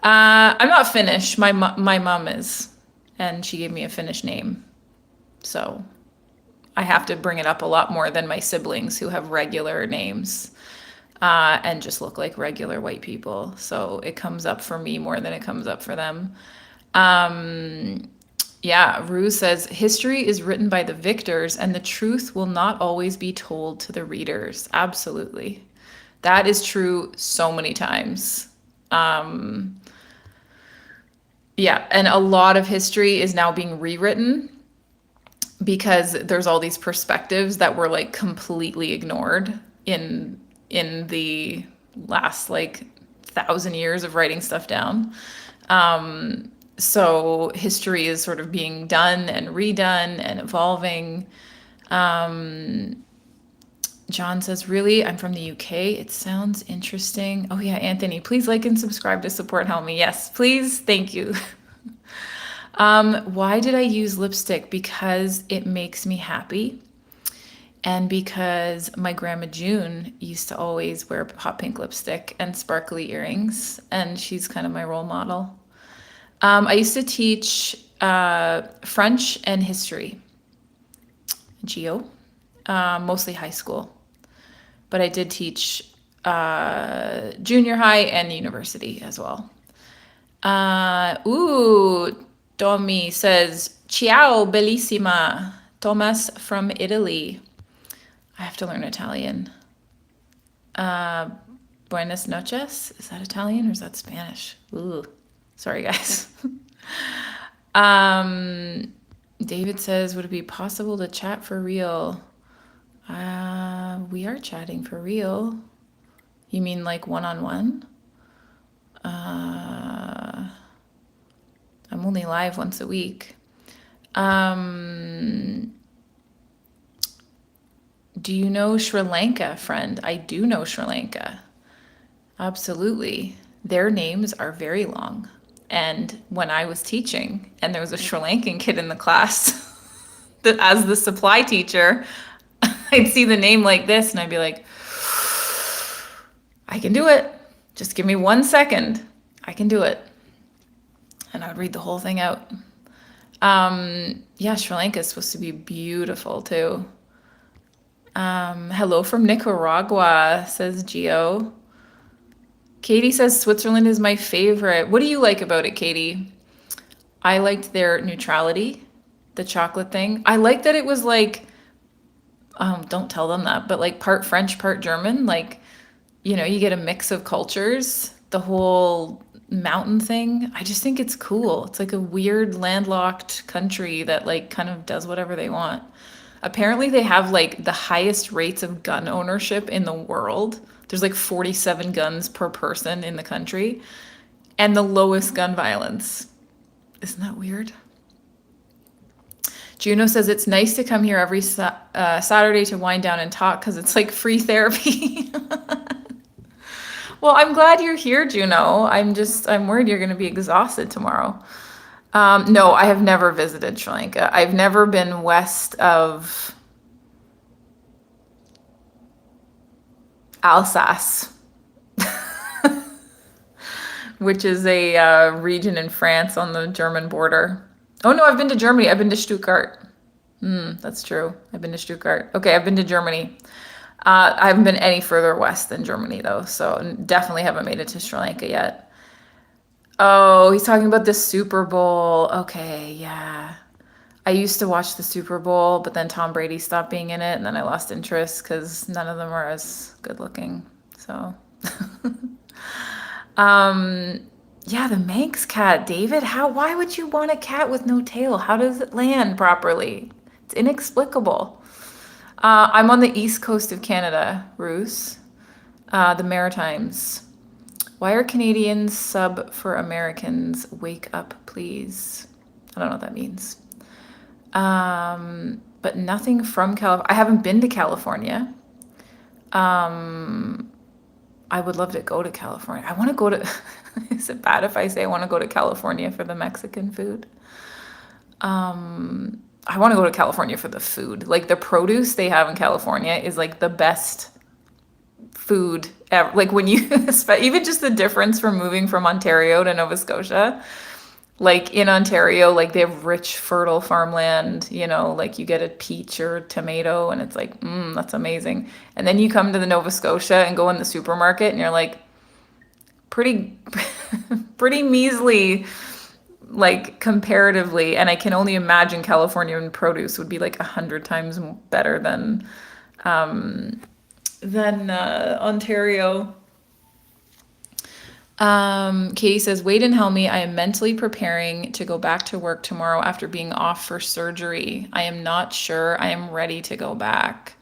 I'm not Finnish. My mom is, and she gave me a Finnish name. So I have to bring it up a lot more than my siblings who have regular names and just look like regular white people. So it comes up for me more than it comes up for them. Um, yeah, Rue says history is written by the victors, and the truth will not always be told to the readers. Absolutely. That is true so many times. Um, yeah, and a lot of history is now being rewritten because there's all these perspectives that were like completely ignored in the last like 1,000 years of writing stuff down. So history is sort of being done and redone and evolving. John says, really? I'm from the UK. It sounds interesting. Oh, yeah, Anthony, please like and subscribe to support Helmi. Yes, please. Thank you. Why did I use lipstick? Because it makes me happy. And because my grandma June used to always wear hot pink lipstick and sparkly earrings, and she's kind of my role model. I used to teach French and history, geo, mostly high school. But I did teach junior high and university as well. Domi says, Ciao, bellissima. Thomas from Italy. I have to learn Italian. Buenas noches. Is that Italian or is that Spanish? Ooh, sorry, guys. David says, would it be possible to chat for real? We are chatting for real. You mean like one-on-one? I'm only live once a week. Do you know Sri Lanka, friend? I do know Sri Lanka. Absolutely. Their names are very long. And when I was teaching, and there was a Sri Lankan kid in the class, that as the supply teacher, I'd see the name like this, and I'd be like, I can do it. Just give me 1 second. I can do it. And I would read the whole thing out. Yeah, Sri Lanka is supposed to be beautiful too. Hello from Nicaragua, says Gio. Katie says Switzerland is my favorite. What do you like about it, Katie? I liked their neutrality, the chocolate thing. I liked that it was like, don't tell them that, but like part French, part German. Like, you get a mix of cultures. The whole mountain thing. I just think it's cool. It's like a weird landlocked country that like kind of does whatever they want. Apparently they have like the highest rates of gun ownership in the world. There's like 47 guns per person in the country and the lowest gun violence. Isn't that weird? Juno says it's nice to come here every Saturday to wind down and talk because it's like free therapy. Well, I'm glad you're here, Juno. I'm worried you're going to be exhausted tomorrow. No, I have never visited Sri Lanka. I've never been west of Alsace, which is a region in France on the German border. Oh no, I've been to Germany. I've been to Stuttgart. That's true. I've been to Stuttgart. Okay, I've been to Germany. I haven't been any further west than Germany though, so definitely haven't made it to Sri Lanka yet. Oh, he's talking about the Super Bowl. Okay, yeah. I used to watch the Super Bowl, but then Tom Brady stopped being in it, and then I lost interest because none of them are as good looking. So, yeah, the Manx cat, David. Why would you want a cat with no tail? How does it land properly? It's inexplicable. I'm on the east coast of Canada, Bruce. The Maritimes. Why are Canadians sub for Americans? Wake up, please. I don't know what that means. But nothing from California. I haven't been to California. Um, I would love to go to California. I want to go to, is it bad if I say I want to go to California for the Mexican food? I want to go to California for the food. Like the produce they have in California is like the best food ever. Like when you, even just the difference from moving from Ontario to Nova Scotia. Like in Ontario, like they have rich, fertile farmland, like you get a peach or a tomato and it's like, that's amazing. And then you come to the Nova Scotia and go in the supermarket and you're like, pretty, pretty measly, like comparatively. And I can only imagine Californian produce would be like 100 times better than Ontario. Katie says, Wade and Helmi, I am mentally preparing to go back to work tomorrow after being off for surgery. I am not sure I am ready to go back.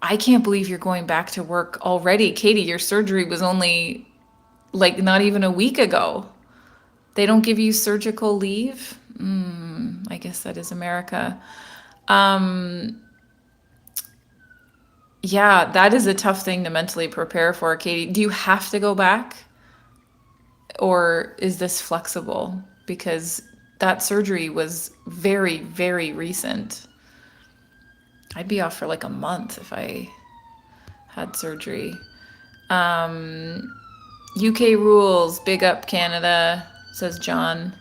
I can't believe you're going back to work already. Katie, your surgery was only like not even a week ago. They don't give you surgical leave? I guess that is America. Yeah, that is a tough thing to mentally prepare for, Katie. Do you have to go back? Or is this flexible? Because that surgery was very, very recent. I'd be off for like a month if I had surgery. UK rules, big up Canada, says John.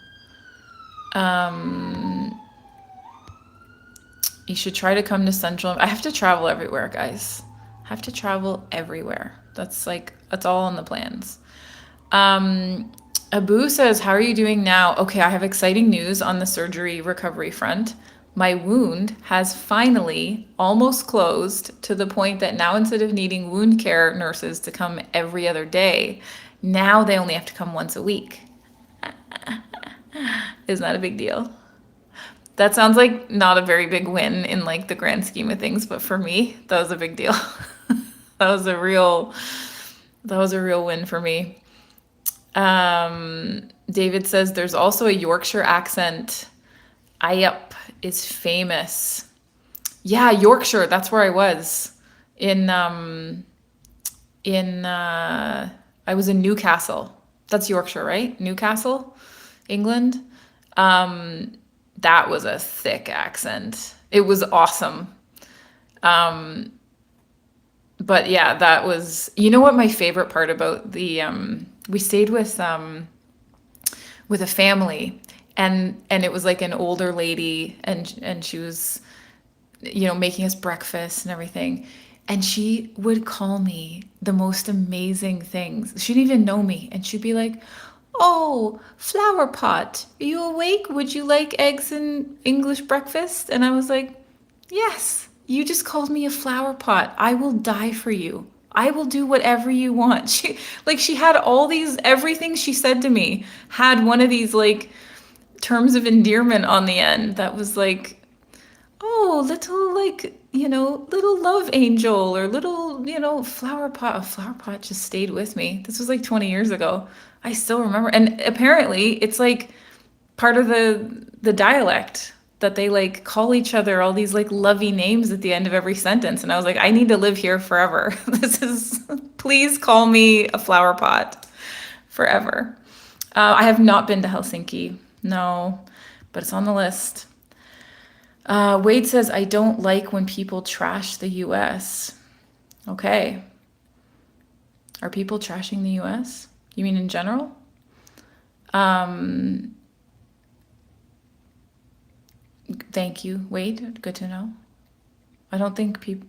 You should try to come to Central. I have to travel everywhere, guys. I have to travel everywhere. That's all on the plans. Abu says, how are you doing now? Okay, I have exciting news on the surgery recovery front. My wound has finally almost closed to the point that now instead of needing wound care nurses to come every other day, now they only have to come once a week. Isn't that a big deal? That sounds like not a very big win in like the grand scheme of things, but for me, that was a big deal. That was a real win for me. David says there's also a Yorkshire accent. Yep, is famous. Yeah, Yorkshire. That's where I was. I was in Newcastle. That's Yorkshire, right? Newcastle, England. That was a thick accent. It was awesome. But yeah, that was, what my favorite part about we stayed with a family and it was like an older lady and she was, making us breakfast and everything. And she would call me the most amazing things. She didn't even know me. And she'd be like, oh, flower pot, are you awake? Would you like eggs and English breakfast? And I was like, yes, you just called me a flower pot. I will die for you. I will do whatever you want. She had all these, everything she said to me had one of these like terms of endearment on the end that was like, oh, little little love angel or little flower pot. A flower pot just stayed with me. This was like 20 years ago. I still remember. And apparently it's like part of the dialect that they like call each other all these like lovey names at the end of every sentence. And I was like, I need to live here forever. Please call me a flower pot forever. I have not been to Helsinki. No, but it's on the list. Wade says, I don't like when people trash the US. Okay. Are people trashing the US? You mean in general? Thank you, Wade. Good to know. I don't think you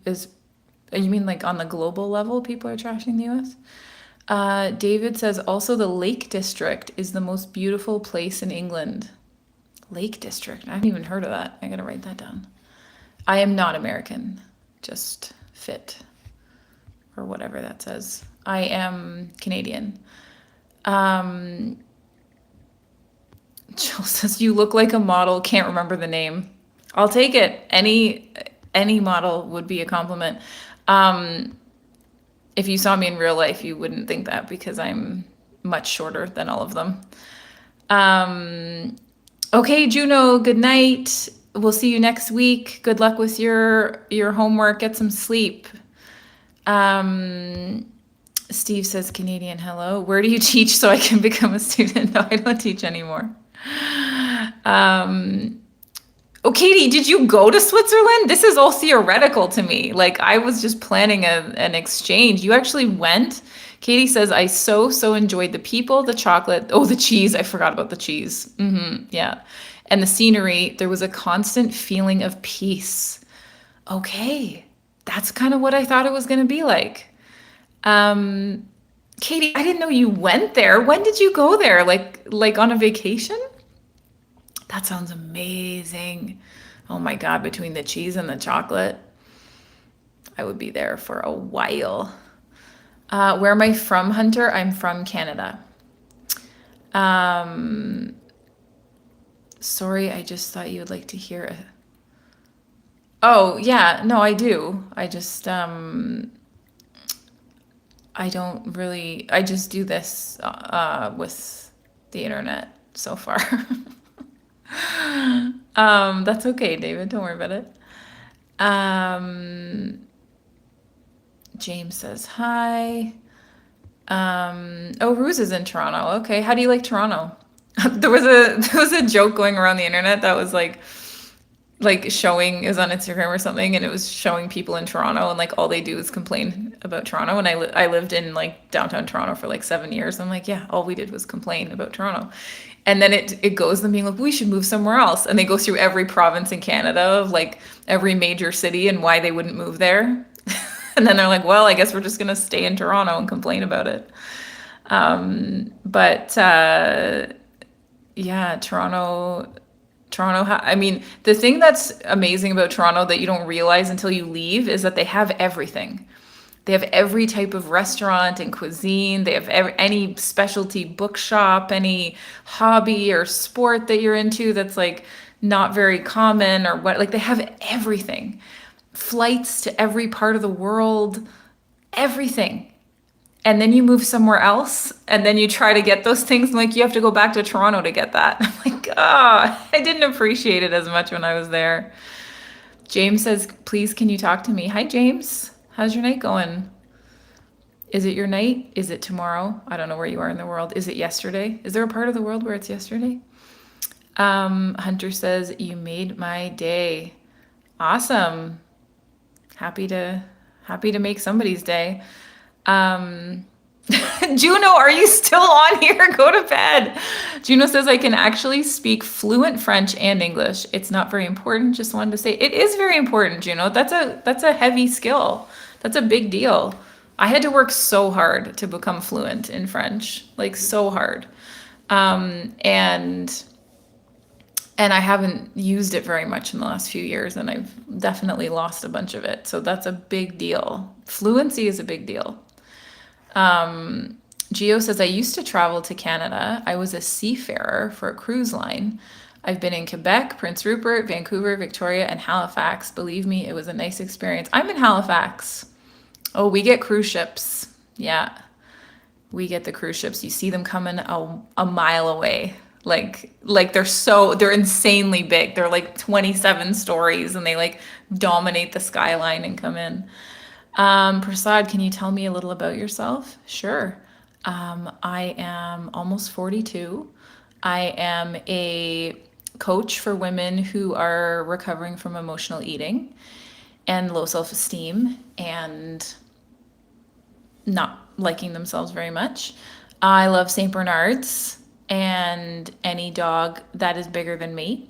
mean like on the global level, people are trashing the US? David says, also the Lake District is the most beautiful place in England. Lake District. I haven't even heard of that. I gotta write that down. I am not American. Just fit. Or whatever that says. I am Canadian. Jill says, you look like a model. Can't remember the name. I'll take it. Any model would be a compliment. If you saw me in real life, you wouldn't think that because I'm much shorter than all of them. Okay, Juno, good night. We'll see you next week. Good luck with your homework. Get some sleep. Um, Steve says Canadian hello. Where do you teach so I can become a student? No, I don't teach anymore. Um, oh, Katie, did you go to Switzerland? This is all theoretical to me. Like I was just planning an exchange. You actually went? Katie says, I so enjoyed the people, the chocolate. Oh, the cheese. I forgot about the cheese. Yeah. And the scenery. There was a constant feeling of peace. Okay. That's kind of what I thought it was going to be like. Um, Katie, I didn't know you went there. When did you go there? Like on a vacation? That sounds amazing. Oh my God, between the cheese and the chocolate, I would be there for a while. Where am I from, Hunter? I'm from Canada. Um, sorry, I just thought you would like to hear it. Oh, yeah, no, I do. I don't really, I just do this with the internet so far. That's okay, David. Don't worry about it. Um, James says hi. Oh, Ruse is in Toronto. Okay, how do you like Toronto? There was a joke going around the internet that was like showing is on Instagram or something, and it was showing people in Toronto, and like all they do is complain about Toronto. And I lived in like downtown Toronto for like 7 years. I'm like, yeah, all we did was complain about Toronto. And then it goes them being like, we should move somewhere else. And they go through every province in Canada of like every major city and why they wouldn't move there. And then they're like, well, I guess we're just gonna stay in Toronto and complain about it. But yeah, I mean, the thing that's amazing about Toronto that you don't realize until you leave is that they have everything. They have every type of restaurant and cuisine. They have any specialty bookshop, any hobby or sport that you're into that's like not very common or what. Like they have everything. Flights to every part of the world, everything. And then you move somewhere else and then you try to get those things and like you have to go back to Toronto to get that. I'm like, oh, I didn't appreciate it as much when I was there. James says, please, can you talk to me? Hi, James. How's your night going? Is it your night? Is it tomorrow? I don't know where you are in the world. Is it yesterday? Is there a part of the world where it's yesterday? Hunter says, you made my day. Awesome. Happy to happy to make somebody's day. Um, Juno, are you still on here? Go to bed. Juno says I can actually speak fluent French and English. It's not very important. Just wanted to say it is very important, Juno. That's a heavy skill. That's a big deal. I had to work so hard to become fluent in French, like so hard. And I haven't used it very much in the last few years, and I've definitely lost a bunch of it. So that's a big deal. Fluency is a big deal. Geo says, I used to travel to Canada. I was a seafarer for a cruise line. I've been in Quebec, Prince Rupert, Vancouver, Victoria, and Halifax. Believe me, it was a nice experience. I'm in Halifax. Oh, we get cruise ships. Yeah, we get the cruise ships. You see them coming a mile away. Like they're insanely big. They're like 27 stories and they like dominate the skyline and come in. Prasad, can you tell me a little about yourself? Sure. I am almost 42. I am a coach for women who are recovering from emotional eating and low self-esteem and not liking themselves very much. I love St. Bernards and any dog that is bigger than me.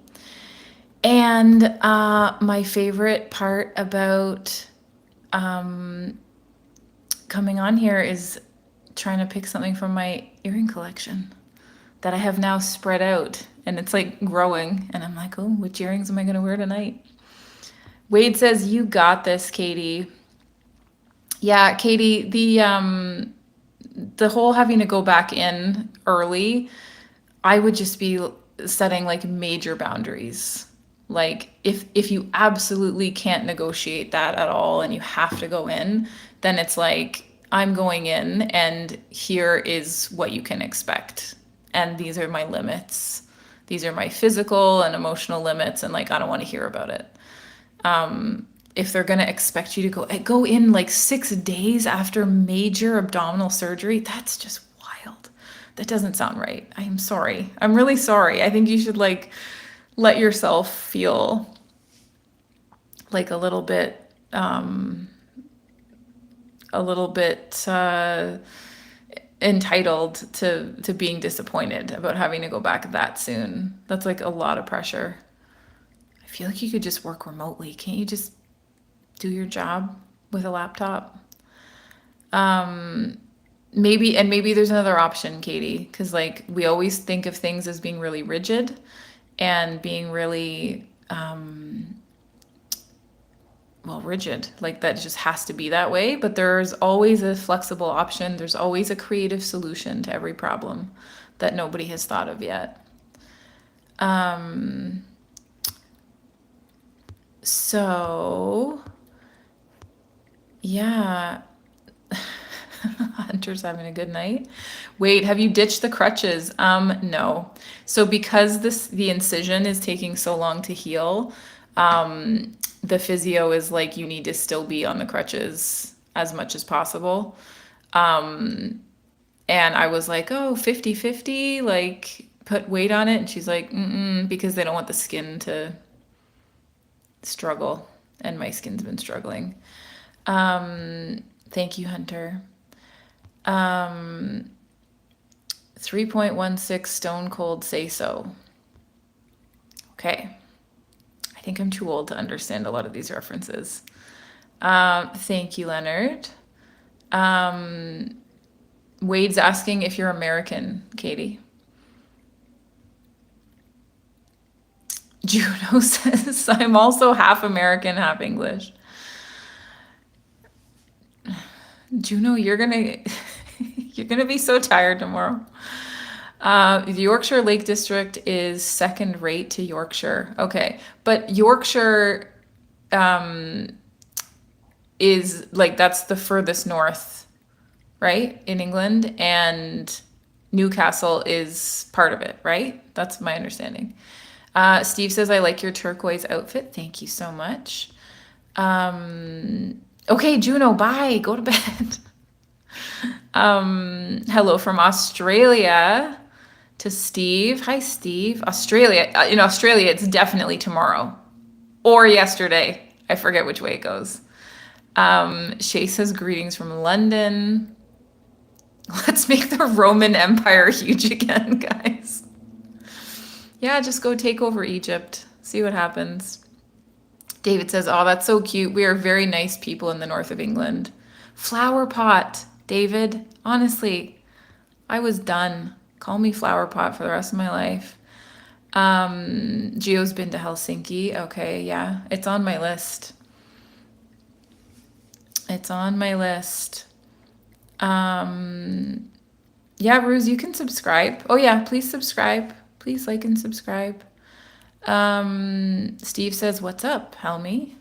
And my favorite part about coming on here is trying to pick something from my earring collection that I have now spread out. And it's like growing. And I'm like, oh, which earrings am I going to wear tonight? Wade says, you got this, Katie. Yeah, Katie, the whole having to go back in early, I would just be setting like major boundaries. Like if you absolutely can't negotiate that at all and you have to go in, then it's like I'm going in and here is what you can expect. And these are my limits. These are my physical and emotional limits, and like I don't want to hear about it. If they're going to expect you to go in like 6 days after major abdominal surgery, that's just wild. That doesn't sound right. I'm sorry. I'm really sorry. I think you should like let yourself feel like a little bit entitled to being disappointed about having to go back that soon. That's like a lot of pressure. I feel like you could just work remotely. Can't you just do your job with a laptop? Maybe there's another option, Katie, because like we always think of things as being really rigid and being really well, rigid, like that just has to be that way. But there's always a flexible option. There's always a creative solution to every problem that nobody has thought of yet. So, yeah. Hunter's having a good night. Wait, have you ditched the crutches? No. So because the incision is taking so long to heal, the physio is like you need to still be on the crutches as much as possible. And I was like, oh, 50-50, like put weight on it. And she's like, mm-mm, because they don't want the skin to struggle. And my skin's been struggling. Thank you, Hunter. 3.16 Stone Cold Say So. Okay. I think I'm too old to understand a lot of these references. Thank you, Leonard. Wade's asking if you're American, Katie. Juno says, I'm also half American, half English. Juno, you're gonna be so tired tomorrow. The Yorkshire Lake District is second rate to Yorkshire. Okay, but Yorkshire is like that's the furthest north, right, in England, and Newcastle is part of it, right? That's my understanding. Steve says, I like your turquoise outfit. Thank you so much. Okay, Juno, bye. Go to bed. Hello from Australia to Steve. Hi, Steve. Australia. In Australia, it's definitely tomorrow or yesterday. I forget which way it goes. Shay says, greetings from London. Let's make the Roman Empire huge again, guys. Yeah, just go take over Egypt. See what happens. David says, oh, that's so cute. We are very nice people in the north of England. Flower pot, David. Honestly, I was done. Call me flower pot for the rest of my life. Gio's been to Helsinki. Okay, yeah. It's on my list. It's on my list. Yeah, Ruse, you can subscribe. Oh yeah, please subscribe. Please like and subscribe. Steve says, what's up, Helmi?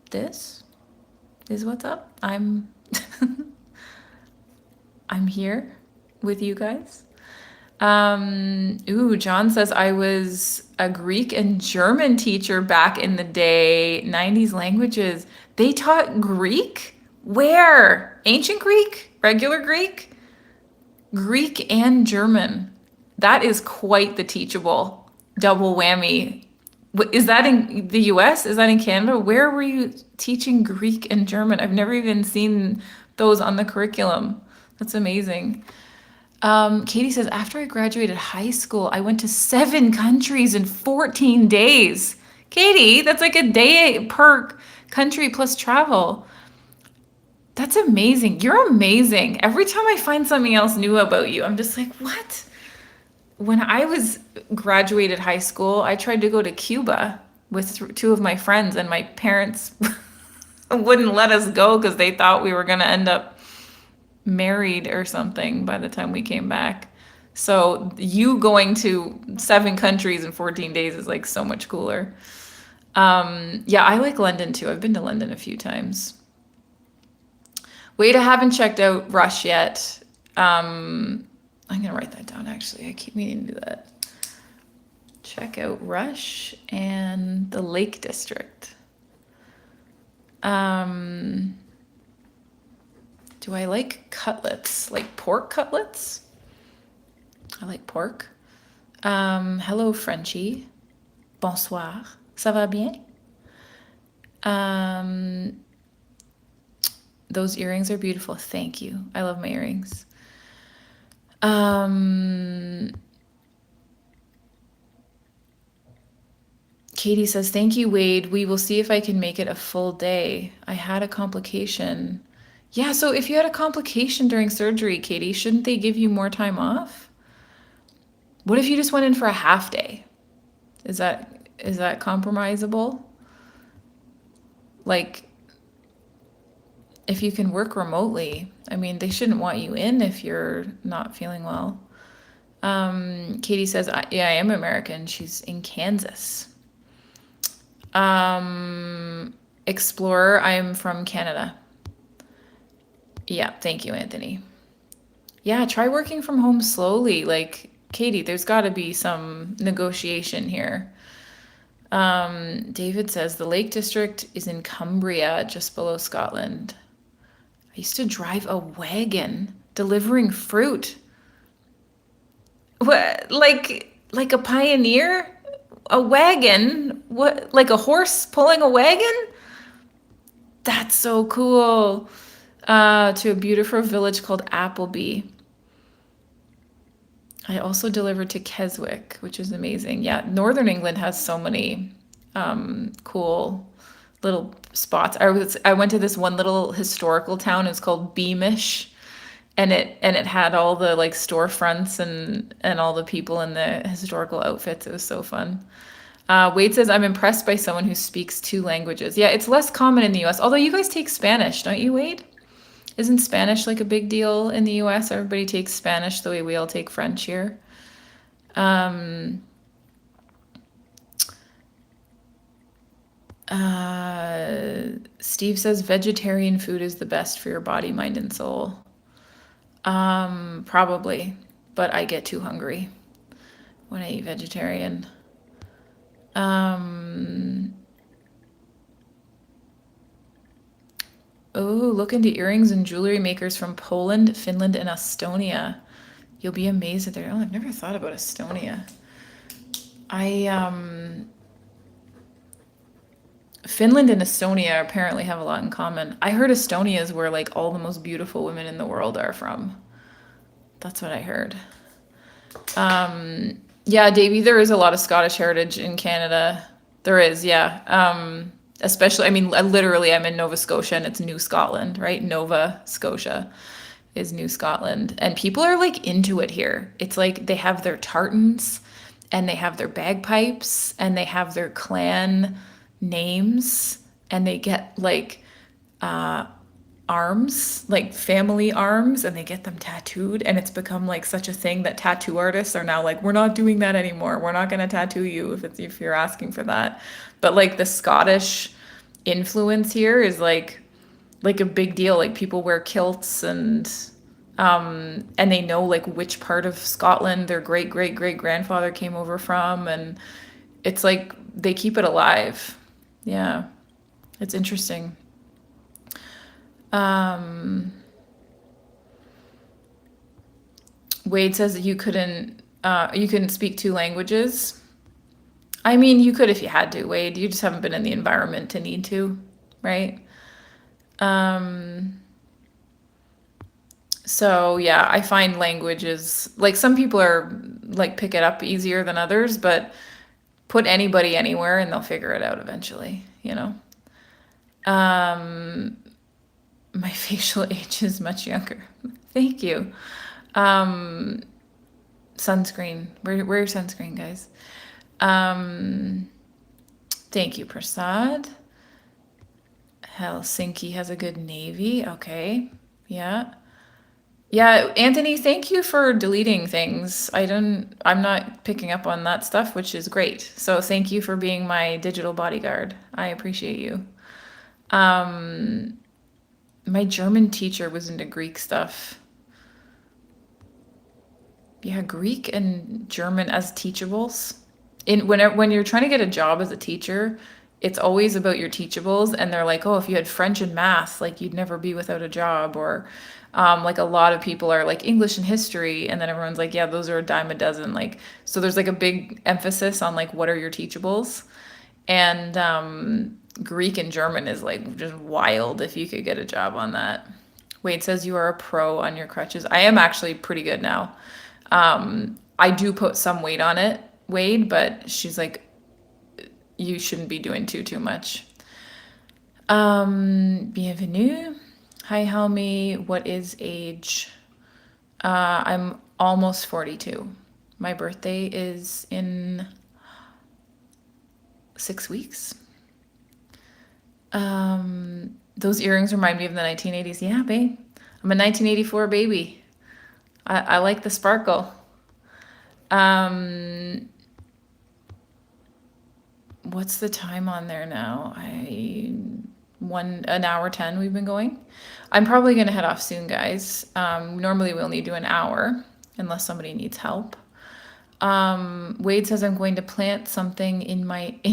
This is what's up. I'm here with you guys. John says, I was a Greek and German teacher back in the day. 90s languages. They taught Greek? Where? Ancient Greek? Regular Greek? Greek and German. That is quite the teachable double whammy. Is that in the US? Is that in Canada? Where were you teaching Greek and German? I've never even seen those on the curriculum. That's amazing. Katie says, after I graduated high school, I went to 7 countries in 14 days. Katie, that's like a day per country plus travel. That's amazing. You're amazing. Every time I find something else new about you, I'm just like, what? When I was graduated high school, I tried to go to Cuba with 2 of my friends, and my parents wouldn't let us go because they thought we were going to end up married or something by the time we came back. So you going to 7 countries in 14 days is like so much cooler. Yeah, I like London too. I've been to London a few times. Wait, I haven't checked out Rush yet. I'm gonna write that down actually. I keep meaning to do that. Check out Rush and the Lake District. Um, do I like cutlets? Like pork cutlets? I like pork. Hello, Frenchie. Bonsoir. Ça va bien? Um, those earrings are beautiful. Thank you. I love my earrings. Katie says, thank you, Wade. We will see if I can make it a full day. I had a complication. Yeah, so if you had a complication during surgery, Katie, shouldn't they give you more time off? What if you just went in for a half day? Is that compromisable? Like, if you can work remotely, I mean, they shouldn't want you in if you're not feeling well. Katie says, yeah, I am American. She's in Kansas. Explorer, I'm from Canada. Yeah, thank you, Anthony. Yeah, try working from home slowly. Like, Katie, there's got to be some negotiation here. David says the Lake District is in Cumbria, just below Scotland. I used to drive a wagon delivering fruit. What, like a pioneer? A wagon? What, like a horse pulling a wagon? That's so cool. To a beautiful village called Appleby. I also delivered to Keswick, which is amazing. Yeah, Northern England has so many cool little spots. I went to this one little historical town. It was called Beamish, and it had all the like storefronts and all the people in the historical outfits. It was so fun. Wade says, I'm impressed by someone who speaks two languages. Yeah, it's less common in the US, although you guys take Spanish, don't you, Wade? Isn't Spanish like a big deal in the US? Everybody takes Spanish the way we all take French here. Um, Steve says vegetarian food is the best for your body, mind, and soul. Probably, but I get too hungry when I eat vegetarian. Oh, look into earrings and jewelry makers from Poland, Finland, and Estonia. You'll be amazed at their. Oh, I've never thought about Estonia. Finland and Estonia apparently have a lot in common. I heard Estonia is where like all the most beautiful women in the world are from. That's what I heard. Yeah, Davey, there is a lot of Scottish heritage in Canada. There is, yeah. Especially, I mean, literally, I'm in Nova Scotia and it's New Scotland, right? Nova Scotia is New Scotland. And people are like into it here. It's like they have their tartans and they have their bagpipes and they have their clan names and they get like arms, like family arms, and they get them tattooed. And it's become like such a thing that tattoo artists are now like, we're not doing that anymore. We're not going to tattoo you if you're asking for that. But like the Scottish influence here is like a big deal. Like people wear kilts and they know like which part of Scotland their great great great grandfather came over from, and it's like they keep it alive. Yeah, it's interesting. Um, Wade says that you couldn't speak two languages. I mean, you could if you had to, Wade. You just haven't been in the environment to need to, right? Um, so yeah, I find languages like some people are like pick it up easier than others, but put anybody anywhere and they'll figure it out eventually, you know? Um, my facial age is much younger. Thank you. Um, sunscreen. Wear your sunscreen, guys. Um, thank you, Prasad. Helsinki has a good navy. Okay. Yeah. Yeah, Anthony, thank you for deleting things. I'm not picking up on that stuff, which is great. So thank you for being my digital bodyguard. I appreciate you. Um, my German teacher was into Greek stuff. Yeah, Greek and German as teachables. When you're trying to get a job as a teacher, it's always about your teachables, and they're like, oh, if you had French and math, like you'd never be without a job, or like a lot of people are like English and history, and then everyone's like, yeah, those are a dime a dozen. Like, so there's like a big emphasis on like what are your teachables, and Greek and German is like just wild if you could get a job on that. Wade says you are a pro on your crutches. I am actually pretty good now. I do put some weight on it, Wade, but she's like, you shouldn't be doing too much. Bienvenue. Hi, Helmi. What is age? I'm almost 42. My birthday is in 6 weeks. Those earrings remind me of the 1980s. Yeah, babe. I'm a 1984 baby. I like the sparkle. Um, what's the time on there now? An hour 10 we've been going. I'm probably gonna head off soon, guys. Normally we only do an hour unless somebody needs help. Wade says I'm going to plant something in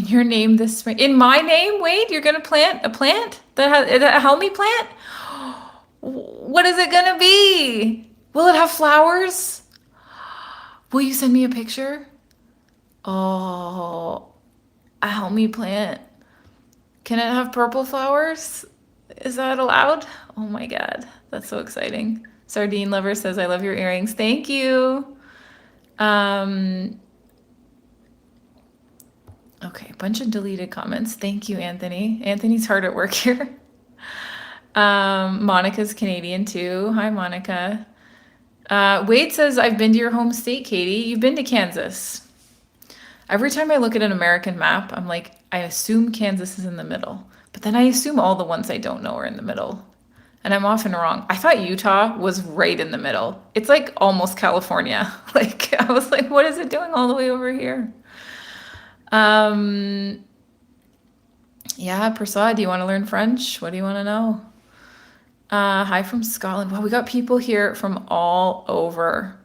your name this spring. In my name, Wade, you're gonna plant a plant that has a Helmi plant. What is it gonna be? Will it have flowers? Will you send me a picture? Oh, a Helmi plant. Can it have purple flowers? Is that allowed? Oh my God, that's so exciting. Sardine Lover says, I love your earrings. Thank you. Um, okay, a bunch of deleted comments. Thank you, Anthony. Anthony's hard at work here. Monica's Canadian too. Hi, Monica. Wade says, I've been to your home state, Katie. You've been to Kansas. Every time I look at an American map, I'm like, I assume Kansas is in the middle. But then I assume all the ones I don't know are in the middle. And I'm often wrong. I thought Utah was right in the middle. It's like almost California. Like, I was like, what is it doing all the way over here? Yeah, Prasad, do you want to learn French? What do you want to know? Hi from Scotland. Wow, we got people here from all over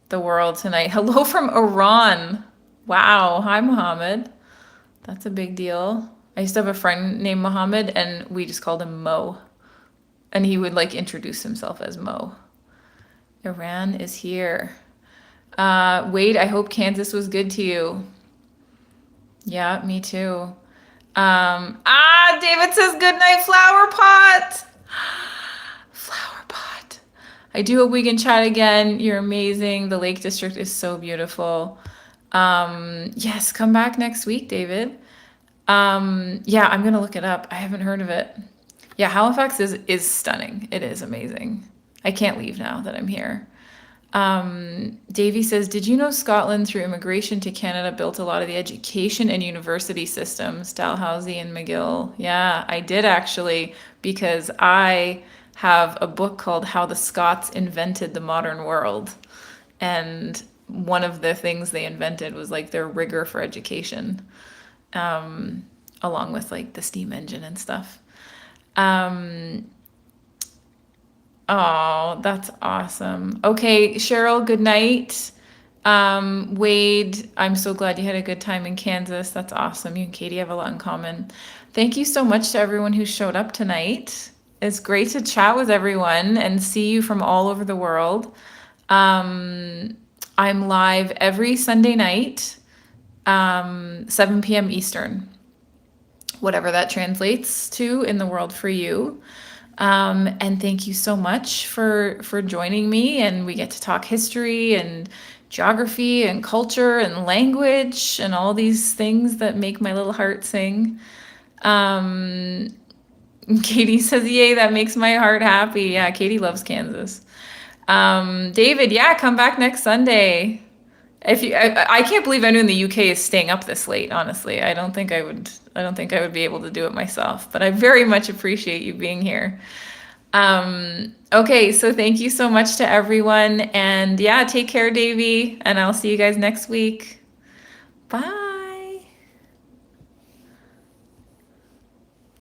the world tonight. Hello from Iran. Wow. Hi, Mohammed. That's a big deal. I used to have a friend named Mohammed, and we just called him Mo. And he would like introduce himself as Mo. Iran is here. Wade, I hope Kansas was good to you. Yeah, me too. David says good night, flower pot. Flower pot. I do hope we can chat again. You're amazing. The Lake District is so beautiful. Yes, come back next week, David. Yeah, I'm gonna look it up. I haven't heard of it. Yeah, Halifax is stunning. It is amazing. I can't leave now that I'm here. Davey says, did you know Scotland through immigration to Canada built a lot of the education and university systems, Dalhousie and McGill? Yeah, I did actually, because I have a book called How the Scots Invented the Modern World. And one of the things they invented was like their rigor for education, along with like the steam engine and stuff. Oh, that's awesome. Okay, Cheryl, good night. Wade, I'm so glad you had a good time in Kansas. That's awesome. You and Katie have a lot in common. Thank you so much to everyone who showed up tonight. It's great to chat with everyone and see you from all over the world. I'm live every Sunday night, 7 p.m. Eastern, whatever that translates to in the world for you. And thank you so much for joining me, and we get to talk history and geography and culture and language and all these things that make my little heart sing. Katie says, yay, that makes my heart happy. Yeah, Katie loves Kansas. David, yeah, come back next Sunday. If you, I can't believe anyone in the UK is staying up this late, honestly. I don't think I would be able to do it myself, but I very much appreciate you being here. Okay, so thank you so much to everyone, and yeah, take care, Davey, and I'll see you guys next week. Bye.